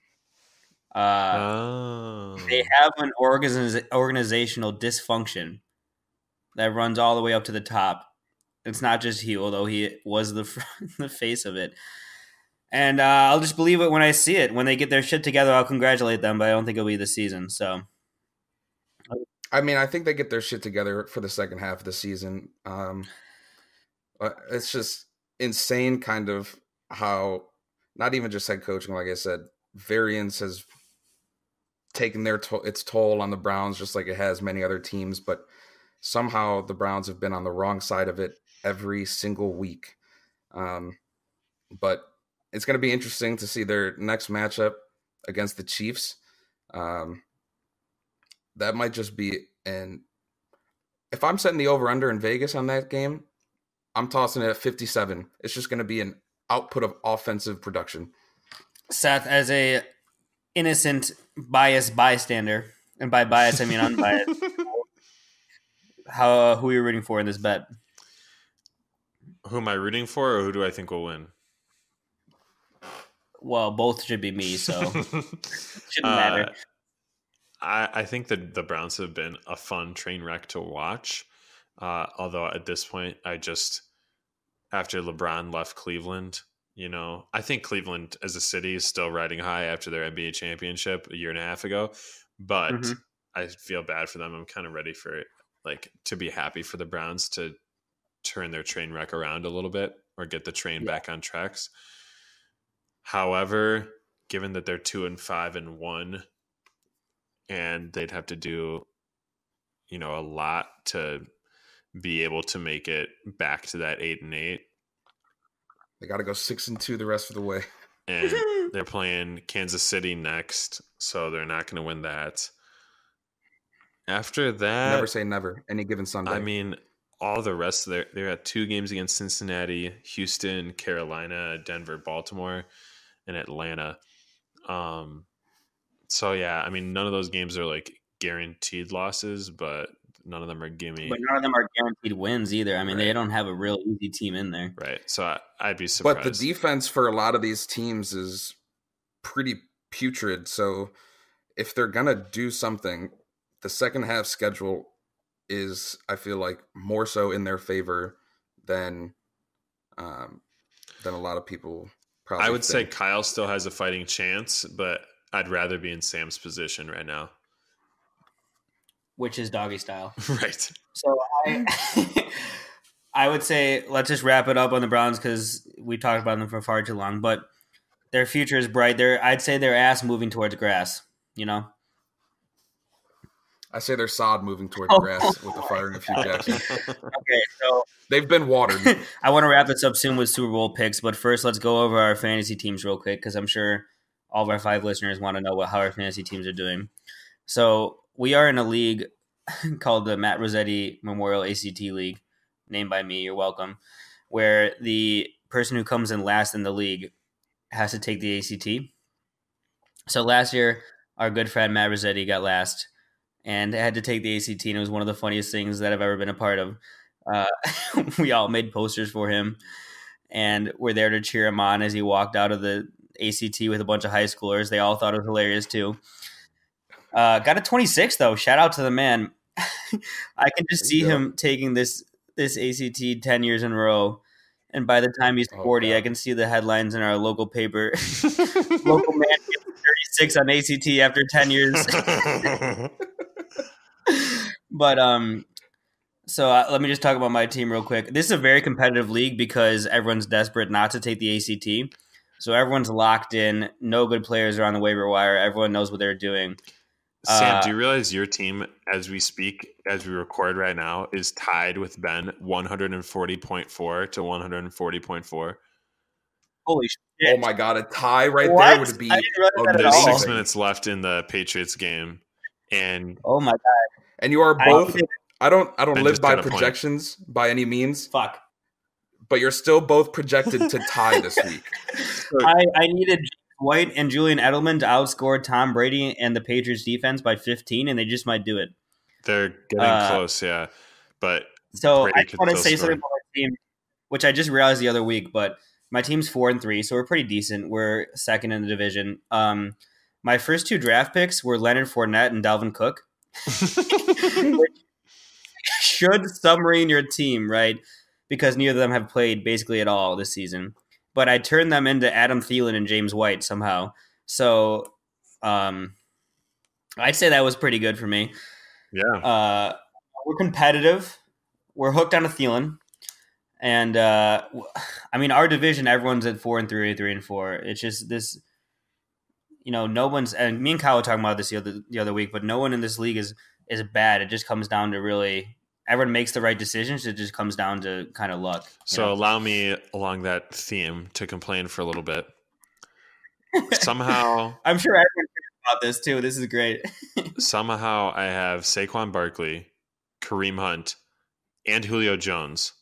They have an organizational dysfunction that runs all the way up to the top. It's not just Hugh, although he was the face of it. And I'll just believe it when I see it. When they get their shit together, I'll congratulate them, but I don't think it'll be this season. So, I mean, I think they get their shit together for the second half of the season. It's just insane kind of how not even just head coaching, like I said, variance has taken its toll on the Browns just like it has many other teams, but somehow the Browns have been on the wrong side of it every single week. But it's going to be interesting to see their next matchup against the Chiefs. That might just be if I'm setting the over-under in Vegas on that game, I'm tossing it at 57. It's just going to be an output of offensive production. Seth, as a innocent biased bystander, and by bias I mean unbiased, who are you rooting for in this bet? Who am I rooting for, or who do I think will win? Well, both should be me, so shouldn't matter. I think that the Browns have been a fun train wreck to watch. Although at this point, I just after LeBron left Cleveland. I think Cleveland as a city is still riding high after their NBA championship a year and a half ago, but Mm-hmm. I feel bad for them. I'm kind of ready for it, to be happy for the Browns to turn their train wreck around a little bit or get the train back on tracks. However, given that they're 2-5-1, and they'd have to do, a lot to be able to make it back to that 8-8. They got to go 6-2 the rest of the way. And they're playing Kansas City next, so they're not going to win that. After that, Never say never. Any given Sunday. I mean, all the rest of they're at 2 games against Cincinnati, Houston, Carolina, Denver, Baltimore, and Atlanta. So yeah, I mean, none of those games are guaranteed losses, but none of them are gimme. But none of them are guaranteed wins either. I mean, They don't have a real easy team in there. Right. So I'd be surprised. But the defense for a lot of these teams is pretty putrid. So if they're going to do something, the second half schedule is, I feel like, more so in their favor than a lot of people probably I would think. say Kyle still has a fighting chance, but I'd rather be in Sam's position right now. Which is doggy style. Right. So I would say let's just wrap it up on the Browns because we talked about them for far too long. But their future is bright. I'd say their ass moving towards grass, I say they're sod moving towards grass with the firing of Hugh Jackson. Okay, so They've been watered. I want to wrap this up soon with Super Bowl picks, but first let's go over our fantasy teams real quick because I'm sure all of our 5 listeners want to know how our fantasy teams are doing. So we are in a league called the Matt Rossetti Memorial ACT League, named by me. You're welcome. Where the person who comes in last in the league has to take the ACT. So last year, our good friend Matt Rossetti got last and had to take the ACT, and it was one of the funniest things that I've ever been a part of. We all made posters for him, and we're there to cheer him on as he walked out of the ACT with a bunch of high schoolers. They all thought it was hilarious too. Got a 26 though. Shout out to the man. I can just see him taking this ACT 10 years in a row, and by the time he's 40, I can see the headlines in our local paper. Local man gets 36 on ACT after 10 years. But so let me just talk about my team real quick. This is a very competitive league because everyone's desperate not to take the ACT. So everyone's locked in. No good players are on the waiver wire. Everyone knows what they're doing. Sam, do you realize your team, as we speak, as we record right now, is tied with Ben 140.4 to 140.4? Holy shit. Oh my God, a tie right there would be There's 6 minutes left in the Patriots game. And oh my God. And you are both I don't live by projections by any means. Fuck. But you're still both projected to tie this week. I needed White and Julian Edelman to outscore Tom Brady and the Patriots defense by 15, and they just might do it. They're getting close, yeah. But so Brady I just want to say something about my team, which I just realized the other week, but my team's 4-3, so we're pretty decent. We're second in the division. My first 2 draft picks were Leonard Fournette and Dalvin Cook. Which should submarine your team, right? Because neither of them have played basically at all this season. But I turned them into Adam Thielen and James White somehow. So I'd say that was pretty good for me. Yeah. We're competitive. We're hooked on a Thielen. And, I mean, our division, everyone's at 4-3, 3-4. It's just this, no one's – and me and Kyle were talking about this the other week, but no one in this league is bad. It just comes down to really – everyone makes the right decisions. It just comes down to kind of luck. So allow me, along that theme, to complain for a little bit. Somehow, I'm sure everyone thinks about this too. This is great. Somehow, I have Saquon Barkley, Kareem Hunt, and Julio Jones,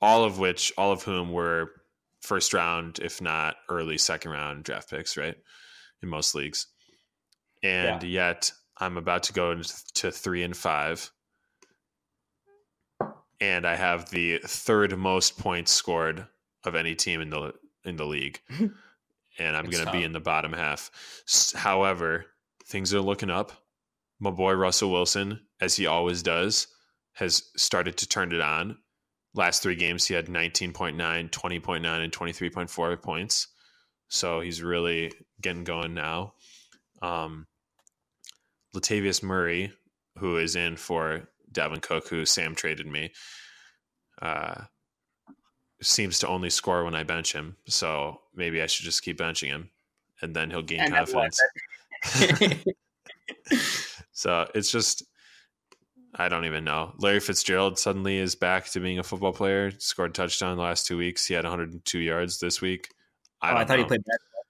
all of whom were first round, if not early second round draft picks, right? In most leagues, and yet I'm about to go into 3-5. And I have the 3rd most points scored of any team in the league, and I'm going to be in the bottom half. However, things are looking up. My boy Russell Wilson, as he always does, has started to turn it on. last 3 games, he had 19.9, 20.9, and 23.4 points. So he's really getting going now. Latavius Murray, who is in for Dalvin Cook, who Sam traded me, seems to only score when I bench him. So maybe I should just keep benching him, and then he'll gain confidence. So it's just, I don't even know. Larry Fitzgerald suddenly is back to being a football player. Scored a touchdown the last 2 weeks. He had 102 yards this week. I thought he played basketball.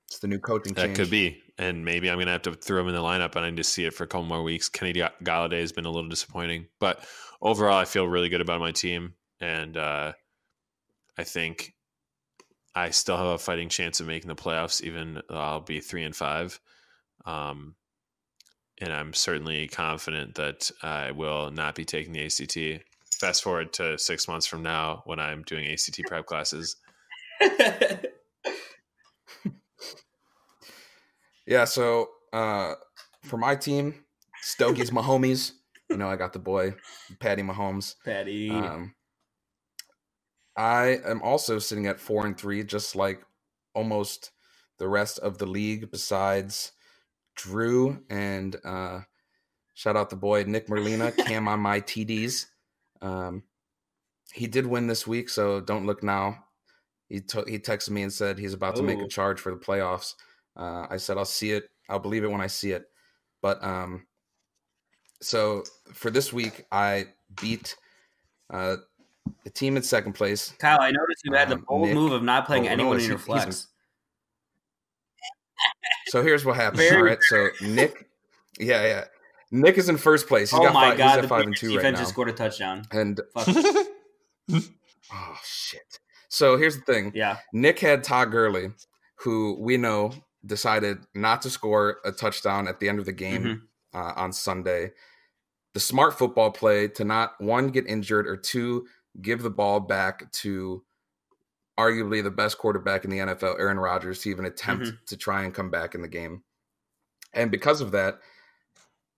It's the new coaching change. That could be. And maybe I'm going to have to throw him in the lineup, and I need to see it for a couple more weeks. Kenny Galladay has been a little disappointing. But overall, I feel really good about my team. And I think I still have a fighting chance of making the playoffs, even though I'll be 3-5. And I'm certainly confident that I will not be taking the ACT. Fast forward to 6 months from now when I'm doing ACT prep classes. Yeah, so for my team, Stokey's my homies. You know, I got the boy, Patty Mahomes. Patty. I am also sitting at 4-3, just like almost the rest of the league besides Drew and shout out the boy Nick Merlina, Cam on my TDs. He did win this week, so don't look now. He texted me and said he's about to make a charge for the playoffs. I said I'll see it. I'll believe it when I see it. But so for this week, I beat the team in second place. Kyle, I noticed you had the bold move of not playing anyone in your flex. So here's what happened. All right, so Nick, Nick is in first place. He's got my God, he's at 5-2 right now. Defense just scored a touchdown. And oh shit. So here's the thing. Yeah, Nick had Todd Gurley, who we know decided not to score a touchdown at the end of the game on Sunday. The smart football play to not, 1, get injured, or 2, give the ball back to arguably the best quarterback in the NFL, Aaron Rodgers, to even attempt to try and come back in the game. And because of that,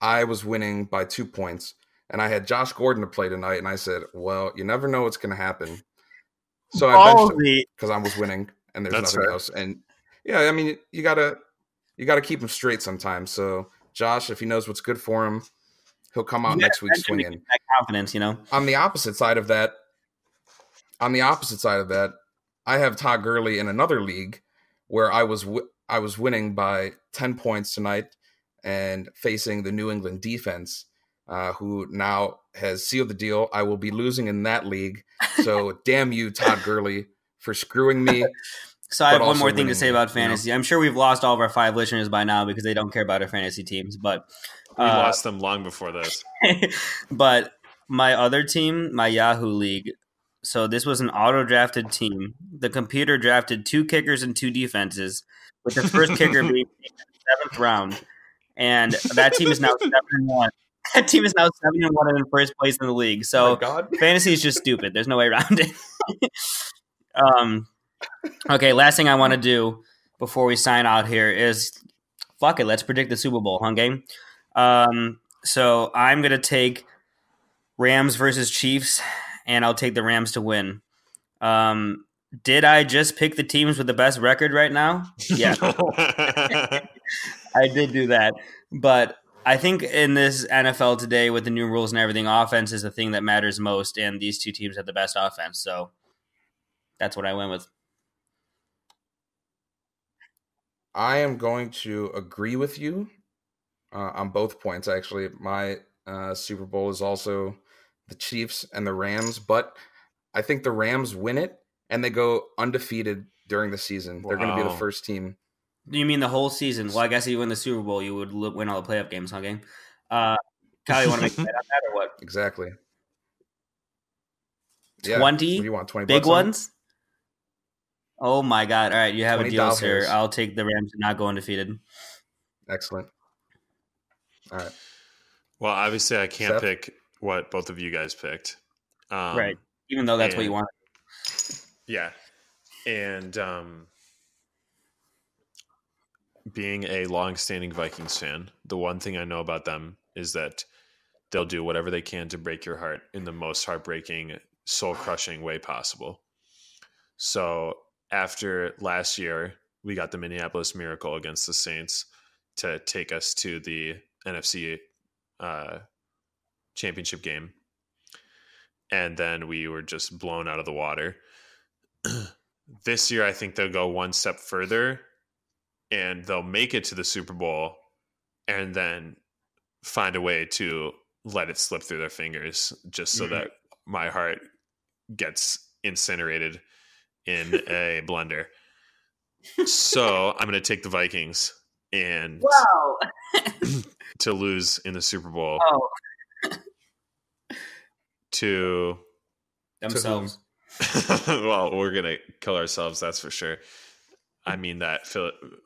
I was winning by 2 points. And I had Josh Gordon to play tonight, and I said, well, you never know what's going to happen. So I benched him because I was winning, and there's nothing else. And yeah, I mean, you gotta keep him straight sometimes. So Josh, if he knows what's good for him, he'll come out next week swinging. That confidence, you know. On the opposite side of that, I have Todd Gurley in another league where I was winning by 10 points tonight and facing the New England defense, who now has sealed the deal. I will be losing in that league. So damn you, Todd Gurley, for screwing me. So I have one more thing to say about fantasy. You know? I'm sure we've lost all of our 5 listeners by now because they don't care about our fantasy teams. But we lost them long before this. But my other team, my Yahoo League, so this was an auto-drafted team. The computer drafted 2 kickers and 2 defenses, with the first kicker being in the 7th round. And that team is now 7-1. That team is now 7-1 and in first place in the league. So fantasy is just stupid. There's no way around it. Okay, last thing I want to do before we sign out here is, fuck it, let's predict the Super Bowl, game. So I'm going to take Rams versus Chiefs, and I'll take the Rams to win. Did I just pick the teams with the best record right now? Yeah. I did do that. But I think in this NFL today with the new rules and everything, offense is the thing that matters most, and these 2 teams have the best offense. So that's what I went with. I am going to agree with you on both points, actually. My Super Bowl is also the Chiefs and the Rams, but I think the Rams win it, and they go undefeated during the season. Wow. They're going to be the first team. You mean the whole season? Well, I guess if you win the Super Bowl, you would win all the playoff games, game. Kyle, you want to make a bet on that or what? Exactly. 20? Yeah. You want 20 big ones? Oh, my God. All right, you have a deal, sir. $20. I'll take the Rams and not go undefeated. Excellent. All right. Well, obviously, I can't pick what both of you guys picked. Right. Even though that's what you want. Yeah. And being a long-standing Vikings fan, the one thing I know about them is that they'll do whatever they can to break your heart in the most heartbreaking soul-crushing way possible. So after last year, we got the Minneapolis Miracle against the Saints to take us to the NFC championship game. And then we were just blown out of the water. This year, I think they'll go one step further and they'll make it to the Super Bowl and then find a way to let it slip through their fingers just so that my heart gets incinerated in a blender. So I'm going to take the Vikings and to lose in the Super Bowl to themselves. Well, we're going to kill ourselves. That's for sure. I mean that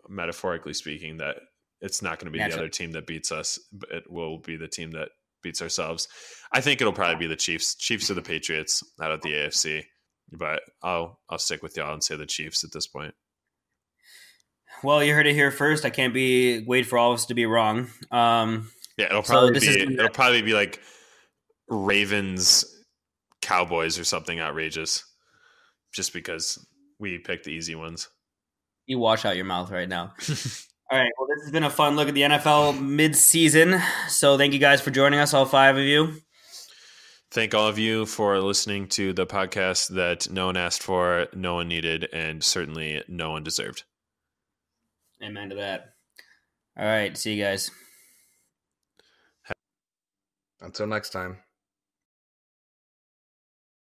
metaphorically speaking, that it's not going to be the other team that beats us, but it will be the team that beats ourselves. I think it'll probably be the Chiefs. Chiefs or the Patriots out of the AFC. But I'll stick with y'all and say the Chiefs at this point. Well, you heard it here first. I can't wait for all of us to be wrong. It'll probably be like Ravens, Cowboys or something outrageous, just because we picked the easy ones. You wash out your mouth right now. All right. Well, this has been a fun look at the NFL mid-season. So thank you guys for joining us, all 5 of you. Thank all of you for listening to the podcast that no one asked for, no one needed, and certainly no one deserved. Amen to that. All right. See you guys. Until next time.